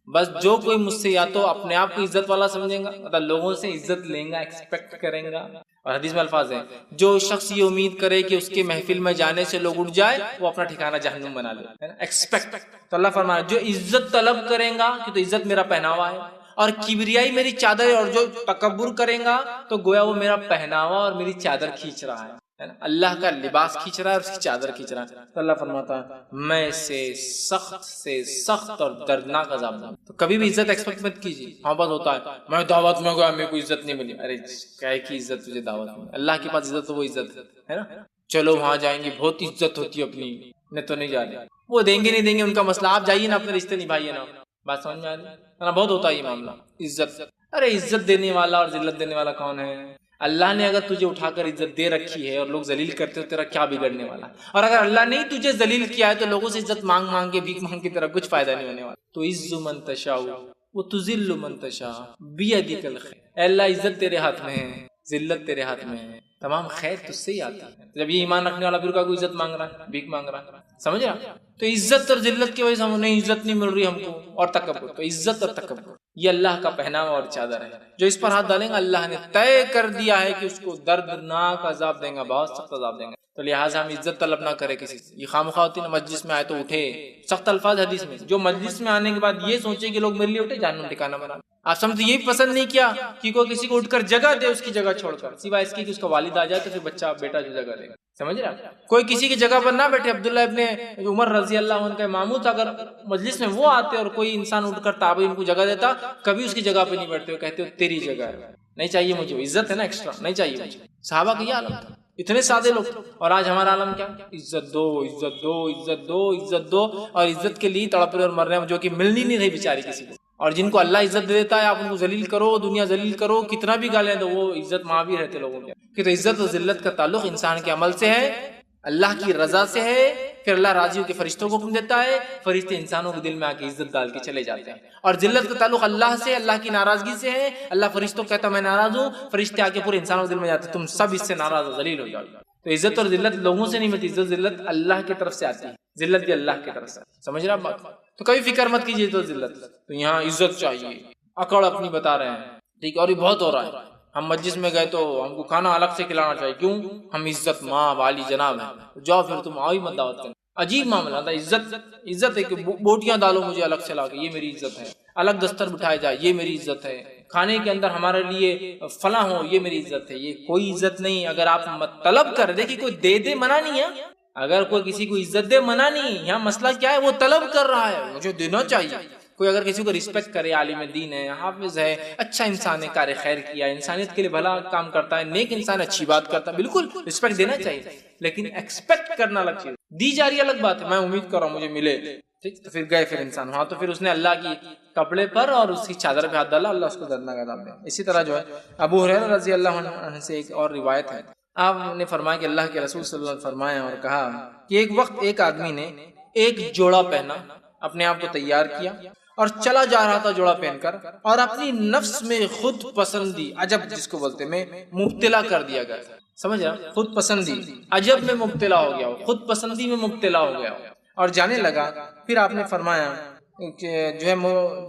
بس جو کوئی مجھ سے یا تو اپنے آپ کو عزت والا سمجھے گا، مطلب لوگوں سے عزت لیں گا، ایکسپیکٹ کریں گا، اور حدیث میں الفاظ ہیں جو شخص یہ امید کرے کہ اس کے محفل میں جانے سے لوگ اٹھ جائے وہ اپنا ٹھکانہ جہنم بنا لے. ایکسپیکٹ. تو اللہ فرمایا جو عزت طلب کریں گا کہ تو عزت میرا پہناوا ہے اور کبریائی میری چادر ہے، اور جو تکبر کریں گا تو گویا وہ میرا پہناوا اور میری چادر کھینچ رہا ہے، اللہ کا لباس کھینچ رہا ہے اور اس کی چادر کھینچ رہا ہے. تو اللہ فرماتا ہے میں اسے سخت سے سخت اور دردناک عذاب دوں. تو کبھی بھی عزت ایکسپیکٹ مت کیجیے. ہاں بس ہوتا ہے میں دعوت میں گیا میرے کو عزت نہیں ملی، ارے کیا کی عزت تجھے دعوت میں، اللہ کے پاس عزت تو وہ عزت ہے نا. چلو وہاں جائیں گے بہت عزت ہوتی ہے اپنی، میں تو نہیں جا رہا، وہ دیں گے نہیں دیں گے ان کا مسئلہ، آپ جائیے نا اپنے رشتے نبھائیے نا. بات سمجھ میں آ رہی ہے؟ بہت ہوتا ہے یہ معاملہ عزت. ارے عزت دینے والا اور ذلت دینے والا کون ہے؟ اللہ نے اگر تجھے اٹھا کر عزت دے رکھی ہے اور لوگ ذلیل کرتے ہو تیرا کیا بگڑنے والا، اور اگر اللہ نے تجھے ذلیل کیا ہے تو لوگوں سے عزت مانگ مانگ کے بھیک مانگ کی طرح کچھ فائدہ نہیں ہونے والا. تو عز من تشاء و تذل من تشاء بیدک الخیر. اے اللہ عزت تیرے ہاتھ میں ہے، ذلت تیرے ہاتھ میں ہے، تمام خیر تجھ سے ہی آتی ہے. جب یہ ایمان رکھنے والا پھر کا کوئی عزت مانگ رہا ہے، بھیک مانگ رہا ہے، سمجھ رہا؟ تو عزت اور ذلت کی وجہ سے ہمیں عزت نہیں مل رہی ہم کو، اور تکبر. تو عزت اور تکبر یہ اللہ کا پہناوا اور چادر ہے، جو اس پر ہاتھ ڈالیں گا اللہ نے طے کر دیا ہے کہ اس کو دردناک عذاب دیں گا، بہت سخت عذاب دیں گا. تو لہٰذا ہم عزت طلب نہ کرے کسی سے. یہ خواہ ہوتی نا مجلس میں آئے تو اٹھے، سخت الفاظ حدیث میں، جو مجلس میں آنے کے بعد یہ سوچے کہ لوگ میرے لیے اٹھے، جہنم ٹھکانہ بنا. آپ سمجھتے یہ پسند نہیں کیا کہ کوئی کسی کو اٹھ کر جگہ دے اس کی جگہ چھوڑ کر، سوائے اس کی کہ اس کا والد آ جائے تو پھر بچہ بیٹا جو جگہ دے گا، سمجھ رہا؟ کوئی کسی کی جگہ پر نہ بیٹھے. عبداللہ ابن عمر رضی اللہ عنہ کا ماموں تھا، اگر مجلس میں وہ آتے اور کوئی انسان اٹھ کر تابعین کو جگہ دیتا، کبھی اس کی جگہ پہ نہیں بیٹھتے، کہتے ہو تیری جگہ ہے، نہیں چاہیے مجھے، عزت ہے نا ایکسٹرا، نہیں چاہیے مجھے. صحابہ کا یہ عالم تھا، اتنے سادے لوگ. اور آج ہمارا عالم کیا؟ عزت دو، عزت دو، عزت دو، عزت دو، اور عزت کے لیے تڑپ رہے اور مر رہے ہیں، جو کہ ملنی نہیں رہی بیچاری کسی کو. اور جن کو اللہ عزت دے دیتا ہے آپ ان کو ذلیل کرو، دنیا ذلیل کرو، کتنا بھی گالیں دو، وہ عزت ماں بھی رہتے لوگوں کے. کہ تو عزت و ذلت کا تعلق انسان کے عمل سے ہے، اللہ کی رضا سے ہے. پھر اللہ راضی ہو کے فرشتوں کو حکم دیتا ہے، فرشتے انسانوں کے دل میں آ کے عزت ڈال کے چلے جاتے ہیں. اور ذلت کا تعلق اللہ سے، اللہ کی ناراضگی سے ہے. اللہ فرشتوں کو کہتا میں ناراض ہوں، فرشتے آ کے پورے انسانوں کے دل میں جاتے تم سب اس سے ناراض ہو، ذلیل ہو جاؤ. تو عزت اور ذلت لوگوں سے نہیں ملتی، عزت ذلت اللہ کی طرف سے آتی ہے، ذلت بھی اللہ کی طرف سے. سمجھ رہے آپ بات؟ تو کبھی فکر مت کیجیے تو ذلت. تو یہاں عزت چاہیے، اکڑ اپنی بتا رہے ہیں، ٹھیک ہے. اور یہ بہت ہو رہا ہے. ہم مجلس میں گئے تو ہم کو کھانا الگ سے کھلانا چاہیے، کیوں؟ ہم عزت ماں والی جناب ہیں، جاؤ پھر تم آؤ ہی مت دعوت کرنا. عجیب معاملہ تھا. عزت ہے کہ بوٹیاں ڈالو مجھے الگ سے لا کے، یہ میری عزت ہے. الگ دستر بٹھائے جائے، یہ میری عزت ہے. کھانے کے اندر ہمارے لیے فلاں ہو، یہ میری عزت ہے. یہ کوئی عزت نہیں. اگر آپ طلب کر دے کہ کوئی دے دے، منع نہیں ہے. اگر کوئی کسی کو عزت دے، منع نہیں. یہاں مسئلہ کیا ہے؟ وہ طلب کر رہا ہے، مجھے دینا چاہیے. کوئی اگر کسی کو رسپیکٹ کرے، عالم دین ہے، حافظ ہے، اچھا انسان ہے، کار خیر کیا، انسانیت کے لیے بھلا کام کرتا ہے، نیک انسان، اچھی بات کرتا ہے، بالکل رسپیکٹ دینا چاہیے. لیکن ایکسپیکٹ کرنا الگ چیز، دی جا رہی الگ بات ہے. میں امید کر رہا ہوں مجھے ملے، ٹھیک. تو پھر گئے پھر انسان وہاں، تو پھر اس نے اللہ کی کپڑے پر اور اس کی چادر پہ ہاتھ ڈالا، اللہ اس کو دردناک عذاب دے. اسی طرح جو ہے ابو ہریرہ رضی اللہ عنہ سے ایک اور روایت ہے، آپ نے فرمایا کہ اللہ کے رسول صلی اللہ علیہ وسلم فرمایا اور کہا کہ ایک وقت ایک آدمی نے ایک جوڑا پہنا، اپنے آپ کو تیار کیا اور چلا جا رہا تھا جوڑا پہن کر، اور اپنی نفس میں خود پسندی، عجب جس کو بولتے میں مبتلا کر دیا گیا. سمجھ رہا؟ خود پسندی، عجب میں مبتلا ہو گیا ہو، خود پسندی میں مبتلا ہو گیا ہو اور جانے لگا. پھر آپ نے فرمایا کہ جو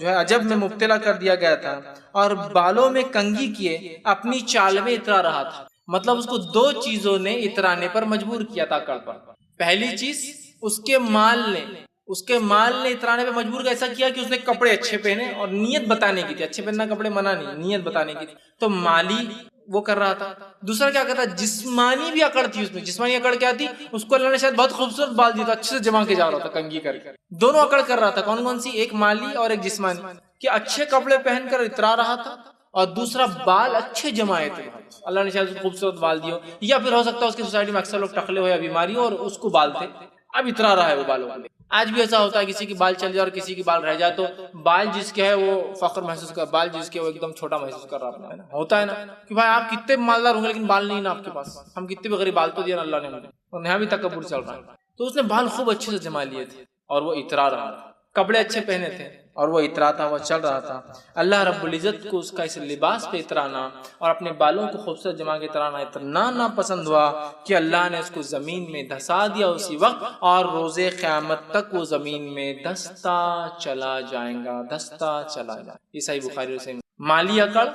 ہے عجب میں مبتلا کر دیا گیا تھا اور بالوں میں کنگھی کیے اپنی چال میں اترا رہا تھا. مطلب اس کو دو چیزوں نے اترانے پر مجبور کیا تھا کڑ پر. پہلی چیز اس کے مال نے اترانے پہ مجبور ایسا کیا کہ اس نے کپڑے اچھے پہنے اور نیت بتانے کی تھی. اچھے پہننا کپڑے منع نہیں، نیت بتانے کی تھی. تو مالی وہ کر رہا تھا. دوسرا کیا کرتا، جسمانی بھی اکڑ تھی اس میں. جسمانی اکڑ کیا تھی؟ اس کو اللہ نے شاید بہت خوبصورت بال دیا تھا، اچھے سے جما کے جا رہا تھا کنگھی کر کے. دونوں اکڑ کر رہا تھا. کون کون سی؟ ایک مالی اور ایک جسمانی. کہ اچھے کپڑے پہن کر اترا رہا تھا اور دوسرا بال اچھے جمائے تھے، اللہ نے شاید خوبصورت بال دیو. یا پھر ہو سکتا ہے اس کی سوسائٹی میں اکثر لوگ ٹکلے ہو یا بیماری ہو اور اس کو بال تھے، اب اترا رہا ہے وہ بالوں کو. آج بھی ایسا ہوتا ہے، کسی کی بال چل جائے اور کسی کی بال رہ جائے تو بال جس کے ہے وہ فخر محسوس کر، بال جس کے وہ ایک دم چھوٹا محسوس کر رہا ہے. ہوتا ہے نا کہ بھائی آپ کتنے مالدار ہوں گے لیکن بال نہیں نا آپ کے پاس، ہم کتنے بھی غریب، بال تو دیا نا اللہ نے ہمیں، اور یہاں بھی تکبر چل رہا ہے. تو اس نے بال خوب اچھے سے جما لیے تھے اور وہ اترا رہا تھا. کپڑے اچھے پہنے تھے اور وہ اتراتا ہوا چل رہا تھا. اللہ رب العزت کو اس کا اس لباس پہ اترانا اور اپنے بالوں کو خوبصورت جما کے اترانا اتنا ناپسند ہوا کہ اللہ نے اس کو زمین میں دھسا دیا اسی وقت، اور روز قیامت تک وہ زمین میں دھستا چلا جائے گا، دھستا چلا جائے گا. یہ صحیح بخاری اور صحیح. مالی اکڑ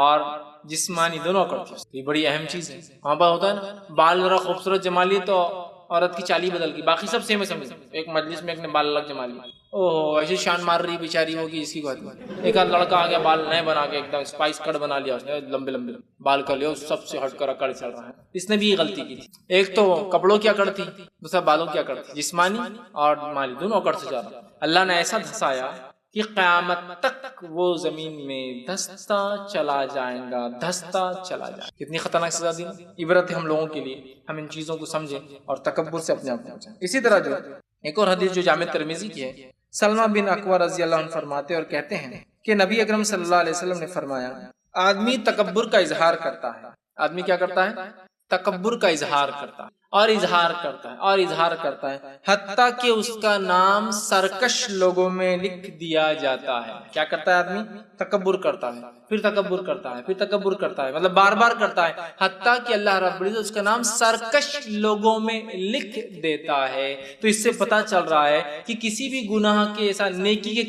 اور جسمانی دونوں اکڑ تھی. یہ بڑی اہم چیز ہے. وہاں پر ہوتا ہے نا بال ذرا خوبصورت جما لیے تو عورت کی چالی بدل گئی، باقی سب سیم ہے. سمجھ ایک مجلس میں ایک نے بال الگ جما لیا، اوہ ایسی شان مار رہی بیچاری ہوگی اس کی بات. ایک آدھ لڑکا آ گیا بال نئے بنا کے ایک دم اسپائس کٹ بنا لیا اس نے، لمبے لمبے بال کر لیا، سب سے ہٹ کر اکڑ چل رہا ہے. اس نے بھی یہ غلطی کی تھی. ایک تو کپڑوں کی اکڑ تھی، دوسرا بالوں کی اکڑ تھی. جسمانی اور مالی دونوں اکڑ سے جا رہا. اللہ نے ایسا دھسایا کہ قیامت تک وہ زمین میں دھستا چلا جائے گا، دھستا چلا جائے گا. کتنی خطرناک سزا دی. عبرت ہے ہم لوگوں کے لیے، ہم ان چیزوں کو سمجھیں اور تکبر سے اپنے آپ کو بچائیں. اسی طرح جو ایک اور حدیث جو جامع ترمذی کی ہے، سلمہ بن اکوع رضی اللہ عنہ فرماتے اور کہتے ہیں کہ نبی اکرم صلی اللہ علیہ وسلم نے فرمایا، آدمی تکبر کا اظہار کرتا ہے. آدمی کیا کرتا ہے؟ تکبر کا اظہار کرتا ہے. اور اظہار کرتا ہے اور اظہار کرتا ہے، حتیٰ کہ اس کا نام سرکش لوگوں میں لکھ دیا جاتا ہے۔ کیا کرتا ہے آدمی؟ تکبر کرتا ہے، پھر تکبر کرتا ہے، پھر تکبر کرتا ہے، مطلب بار بار کرتا ہے، حتیٰ کہ اللہ رب العزت اس کا نام سرکش لوگوں میں لکھ دیتا ہے۔ تو اس سے پتہ چل رہا ہے کہ کسی بھی گناہ کے ایسا نیکی کے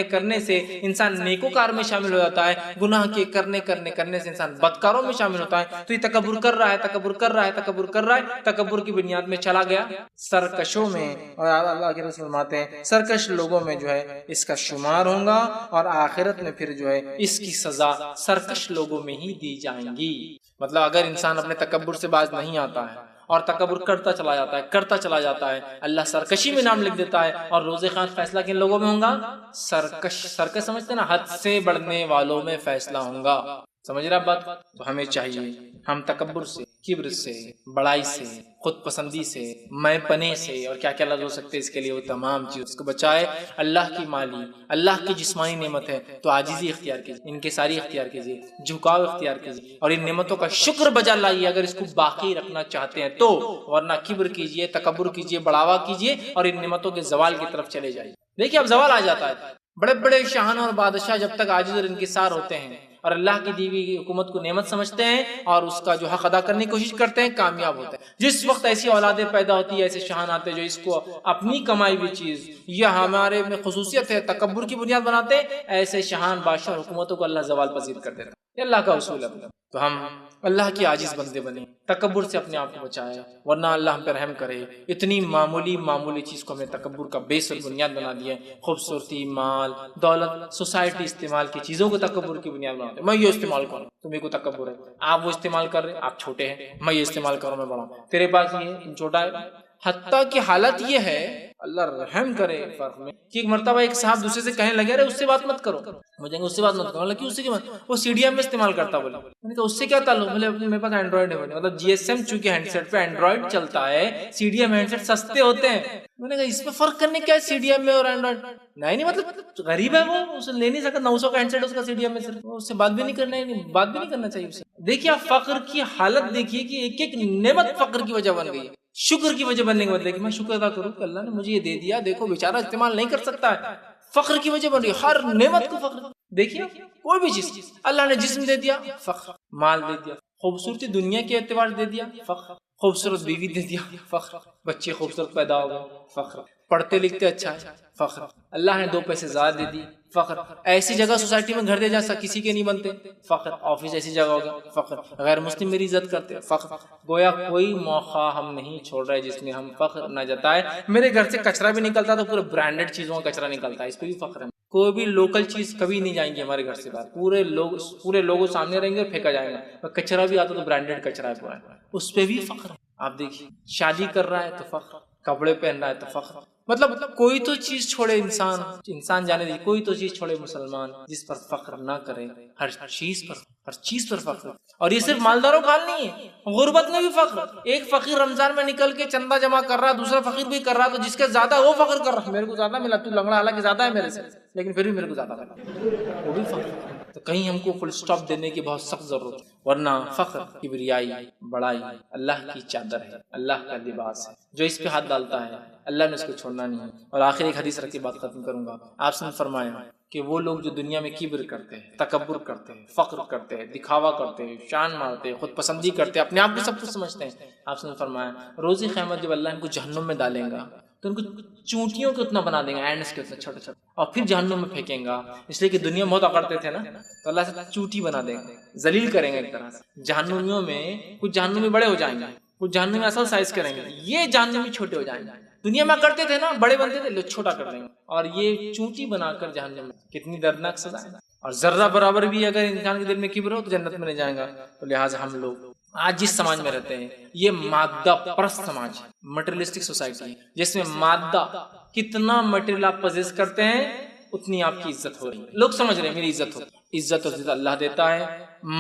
کرنے سے انسان نیکوکار میں شامل ہو جاتا ہے، گناہ کے کرنے سے انسان بدکاروں میں شامل ہوتا ہے۔ تو یہ تکبر کر رہا ہے، تکبر کی بنیاد میں چلا گیا سرکشوں میں، اور اللہ کے رسول فرماتے ہیں سرکش لوگوں میں جو ہے اس کا شمار ہوگا، اور آخرت میں پھر جو ہے اس کی سزا سرکش لوگوں میں ہی دی جائیں گی۔ مطلب اگر انسان اپنے تکبر سے باز نہیں آتا ہے اور تکبر کرتا چلا جاتا ہے، اللہ سرکشی میں نام لکھ دیتا ہے، اور روز قیامت فیصلہ کن لوگوں میں ہوگا؟ سرکش سمجھتے ہیں نا، حد سے بڑھنے والوں میں فیصلہ ہوگا۔ سمجھ رہا بات؟ تو ہمیں چاہیے ہم تکبر سے، کبر سے، بڑائی سے، خود پسندی سے، میں پنے سے، اور کیا کیا لفظ ہو سکتے اس کے لیے، وہ تمام چیز اس کو بچائے۔ اللہ کی مالی، اللہ کی جسمانی نعمت ہے تو عاجزی اختیار کیجیے، انکساری اختیار کیجیے، جھکاؤ اختیار کیجیے، اور ان نعمتوں کا شکر بجا لائیے اگر اس کو باقی رکھنا چاہتے ہیں تو، ورنہ کبر کیجیے، تکبر کیجیے، بڑھاوا کیجیے، اور ان نعمتوں کے زوال کی طرف چلے جائیے۔ دیکھیے اب زوال آ جاتا ہے، بڑے بڑے شاہان اور بادشاہ جب تک عاجز اور انکسار ہوتے ہیں اور اللہ کی دی ہوئی حکومت کو نعمت سمجھتے ہیں اور اس کا جو حق ادا کرنے کی کوشش کرتے ہیں، کامیاب ہوتے ہیں۔ جس وقت ایسی اولادیں پیدا ہوتی ہے، ایسے شاہان آتے ہیں جو اس کو اپنی کمائی ہوئی چیز یا ہمارے میں خصوصیت ہے تکبر کی بنیاد بناتے ہیں، ایسے شاہان بادشاہ حکومتوں کو اللہ زوال پذیر کر دیتا ہے۔ یہ اللہ کا اصول ہے۔ تو ہم اللہ کے عاجز بندے بنے، تکبر سے اپنے آپ کو بچائے، ورنہ اللہ ہم پہ رحم کرے۔ اتنی معمولی چیز کو ہمیں تکبر کا بیس اور بنیاد بنا دیا ہے۔ خوبصورتی، مال، دولت، سوسائٹی استعمال کی چیزوں کو تکبر کی بنیاد بنا دیا۔ میں یہ استعمال کروں، تمہیں کو تکبر ہے، آپ وہ استعمال کر رہے، آپ چھوٹے ہیں، میں یہ استعمال کروں، میں بڑا ہوں، تیرے پاس یہ ہے، تم چھوٹا ہے۔ حتیٰ کہ حالت یہ ہے، اللہ رحم کرے فرق میں، کہ ایک مرتبہ ایک صاحب دوسرے سے کہنے لگے، ارے اس سے بات مت کرو، مجھے اس سے بات مت کرو، اللہ کیوں؟ اس سے کیوں؟ وہ سی ڈی ایم میں استعمال کرتا، بولے میں نے کہا اس سے کیا تعلق؟ بولے میرے پاس اینڈرائڈ ہے، مطلب جی ایس ایم چونکہ ہینڈ سیٹ پہ اینڈرائڈ چلتا ہے، سی ڈی ایم ہینڈ سیٹ سستے ہوتے ہیں۔ میں نے کہا اس میں فرق کرنے کیا ہے سی ڈی ایم میں اور اینڈرائڈ؟ نہیں مطلب غریب ہے وہ، اسے لے نہیں سکتا، 900 کا ہینڈ سیٹ اس کا سی ڈی ایم میں، صرف اس سے بات بھی نہیں کرنا چاہیے اسے۔ دیکھیے آپ فقر کی حالت دیکھیے کہ ایک ایک نعمت فقر کی وجہ بن گئی ہے، شکر کی وجہ بننے کے بدلے کہ میں شکر ادا کروں کہ اللہ نے مجھے یہ دے دیا، دیکھو بیچارہ استعمال نہیں کر سکتا ہے، فخر کی وجہ بن رہی ہے، ہر نعمت کو فخر۔ دیکھیے کوئی بھی چیز، اللہ نے جسم دے دیا، فخر، مال دے دیا، خوبصورتی دنیا کے اعتبار دے دیا، فخر، خوبصورت بیوی دے دیا، فخر، بچے خوبصورت پیدا ہو گئے، فخر، پڑھتے لکھتے اچھا ہے، فخر، اللہ نے 2 پیسے زیادہ دے دی، فخر، ایسی جگہ سوسائٹی میں گھر دے جا کسی کے نہیں بنتے، فخر، آفس ایسی جگہ ہوگا، فخر، غیر مسلم میری عزت کرتے، فخر۔ گویا کوئی موقع ہم نہیں چھوڑ رہے جس میں ہم فخر نہ جتائے۔ میرے گھر سے کچرا بھی نکلتا تو پورے برانڈڈ چیزوں کا کچرا نکلتا ہے، اس پہ بھی فخر ہے۔ کوئی بھی لوکل چیز کبھی نہیں جائیں گی ہمارے گھر سے باہر، پورے لوگوں سامنے رہیں گے اور پھینکا جائے گا، کچرا بھی آتا تو برانڈڈ کچرا ہے پورا، اس پہ بھی فخر ہے۔ آپ دیکھیے شادی کر رہا ہے تو فخر، کپڑے پہن رہا ہے تو فخر، مطلب کوئی تو چیز چھوڑے انسان جانے دیجیے، کوئی تو چیز چھوڑے مسلمان جس پر فخر نہ کرے، ہر چیز پر فخر۔ اور یہ صرف مالداروں کا حال نہیں ہے، غربت میں بھی فخر۔ ایک فقیر رمضان میں نکل کے چندہ جمع کر رہا، دوسرا فقیر بھی کر رہا، تو جس کے زیادہ وہ فخر کر رہا، میرے کو زیادہ ملا، تو لنگڑا حالانکہ زیادہ ہے میرے سے لیکن پھر بھی میرے کو زیادہ ملا، وہ بھی فخر۔ تو کہیں ہم کو فل سٹاپ دینے کی بہت سخت ضرورت ہے، ورنہ فخر، کبریائی، بڑائی اللہ کی چادر ہے، اللہ کا لباس ہے، جو اس پہ ہاتھ ڈالتا ہے اللہ نے اس کو چھوڑنا نہیں ہے۔ اور آخر ایک حدیث رکھ کے بات ختم کروں گا۔ آپ نے فرمایا کہ وہ لوگ جو دنیا میں کبر کرتے ہیں، تکبر کرتے ہیں، فخر کرتے ہیں، دکھاوا کرتے ہیں، شان مارتے ہیں، خود پسندی کرتے ہیں، اپنے آپ کو سب کچھ سمجھتے ہیں، آپ نے فرمایا روز قیامت جب اللہ ان کو جہنم میں ڈالیں گا تو ان کو چونٹیوں کے اتنا بنا دیں گا، اینڈس کے اتنا چھوٹے چھوٹے، اور پھر جہنم میں پھینکیں گا، اس لیے کہ دنیا میں بہت اکڑتے تھے نا، تو اللہ سے چونٹی بنا دیں گا، ذلیل کریں گے ایک طرح سے۔ جہنمیوں میں کچھ جہنمی بڑے ہو جائیں گے، کچھ جہنمی اصل سائز کریں گے، یہ جہنمی چھوٹے ہو جائیں گے۔ دنیا میں کرتے تھے نا، بڑے بنتے تھے، لوگ چھوٹا کر دیں گے، اور یہ چونٹی بنا کر جہنم میں، کتنی دردناک سزا ہے۔ اور ذرہ برابر بھی اگر انسان کے دل میں کبر ہو تو جنت میں نہیں جائے گا۔ تو لہٰذا ہم لوگ آج جس سماج میں رہتے ہیں یہ مادہ پرست سماج ہے، مٹیریلسٹک سوسائٹی ہے، جس میں مادہ کتنا مٹیریل آپ پوزیس کرتے ہیں اتنی آپ کی عزت ہو رہی ہے۔ لوگ سمجھ رہے ہیں میری عزت ہو، عزت اور عزت اللہ دیتا ہے،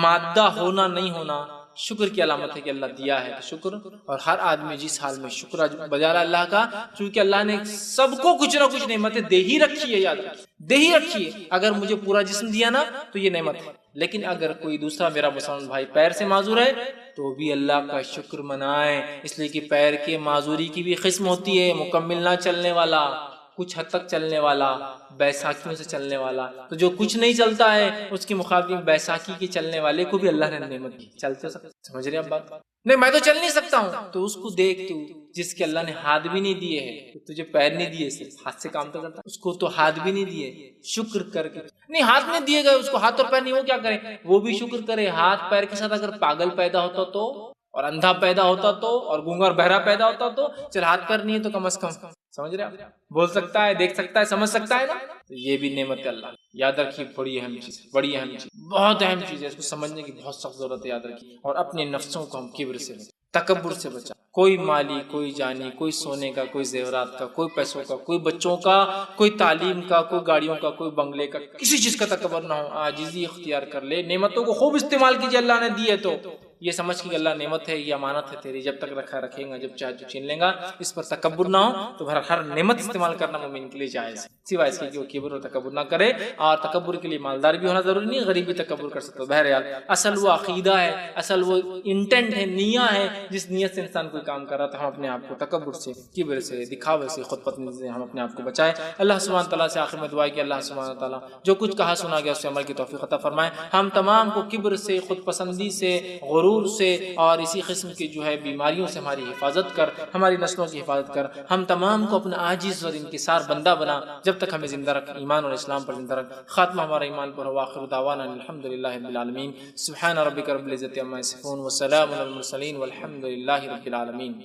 مادہ ہونا نہیں ہونا شکر کی علامت ہے کہ اللہ دیا ہے تو شکر، اور ہر آدمی جس حال میں شکر بجا رہا اللہ کا، چونکہ اللہ نے سب کو کچھ نہ کچھ نعمتیں دے ہی رکھی ہے، یاد رکھیے دے ہی رکھی ہے۔ اگر مجھے پورا جسم دیا نا تو یہ نعمت ہے، لیکن اگر کوئی دوسرا میرا مسلمان بھائی پیر سے معذور ہے تو بھی اللہ کا شکر منائیں، اس لیے کہ پیر کے معذوری کی بھی قسم ہوتی ہے، مکمل نہ چلنے والا، کچھ حد تک چلنے والا، بیساکھیوں سے چلنے والا، تو جو کچھ نہیں چلتا ہے اس کے مقابلے میں بیساکھی کے چلنے والے کو بھی اللہ نے نعمت دی، چلتے سمجھ رہے آپ بات؟ نہیں میں تو چل نہیں سکتا ہوں، تو اس کو دیکھ، تو جس کے اللہ نے ہاتھ بھی نہیں دیے ہیں، تجھے پیر نہیں دیے، صرف ہاتھ سے کام تو کرتا، اس کو تو ہاتھ بھی نہیں دیے، شکر کر کے نہیں ہاتھ نہیں دیے گئے، اس کو ہاتھ اور پیر نہیں، وہ کیا کرے؟ وہ بھی شکر کرے۔ ہاتھ پیر کے ساتھ اگر پاگل پیدا ہوتا تو، اور اندھا پیدا ہوتا تو، اور گونگا اور بہرا پیدا ہوتا تو، چل ہاتھ پیر نہیں ہے تو کم از کم سمجھ رہے آپ، بول سکتا ہے، دیکھ سکتا ہے، سمجھ سکتا ہے نا، تو یہ بھی نعمت ہے اللہ، یاد رکھیے، بڑی اہم چیز، بڑی اہم چیز، بہت اہم چیز ہے، اس کو سمجھنے کی بہت سخت ضرورت ہے، یاد رکھیے۔ اور اپنے نفسوں کو ہم کبر سے بچائیں، تکبر سے بچائیں، کوئی مالی، کوئی جانی، کوئی سونے کا، کوئی زیورات کا، کوئی پیسوں کا، کوئی بچوں کا، کوئی تعلیم کا، کوئی گاڑیوں کا، کوئی بنگلے کا، کسی چیز کا تکبر نہ ہو، عاجزی اختیار کر لے، نعمتوں کو خوب استعمال کیجیے، اللہ نے دی ہے تو یہ سمجھ کے اللہ نعمت ہے، یہ امانت ہے تیری، جب تک رکھا رکھیں گا، جب چاہے تو چھین لیں گا، اس پر تکبر نہ ہو، تو ہر نعمت استعمال کرنا مومن کے لیے جائز ہے، سوائے اس کے کہ وہ کبر اور تکبر نہ کرے، اور تکبر کے لیے مالدار بھی ہونا ضروری نہیں، غریب بھی تکبر کر سکتا ہے۔ بہرحال اصل وہ عقیدہ ہے، اصل وہ انٹینٹ ہے، نیہ ہے، جس نیت سے انسان کوئی کام کر رہا تھا، ہم اپنے آپ کو تکبر سے، کبر سے، دکھاوے سے، خود پسندی سے ہم اپنے آپ کو بچائیں۔ اللہ سبحانہ تعالیٰ سے آخر میں دعا ہے کہ اللہ سبحانہ تعالیٰ جو کچھ کہا سنا گیا اس سے عمل کی توفیق عطا فرمائے، ہم تمام کو کبر سے، خود پسندی سے، غرور سے، اور اسی قسم کی جو ہے بیماریوں سے ہماری حفاظت کر، ہماری نسلوں کی حفاظت کر، ہم تمام کو اپنا عاجز اور انکسار بندہ بنا، جب تک ہمیں زندہ رکھ، ایمان اور اسلام پر زندہ رکھ، خاتمہ ہمارا ایمان پر ہو، آخر دعوانا الحمدللہ رب العالمین، سبحان ربک رب العزت عما یصفون، وسلام علی المرسلین، والحمد للہ رب العالمین۔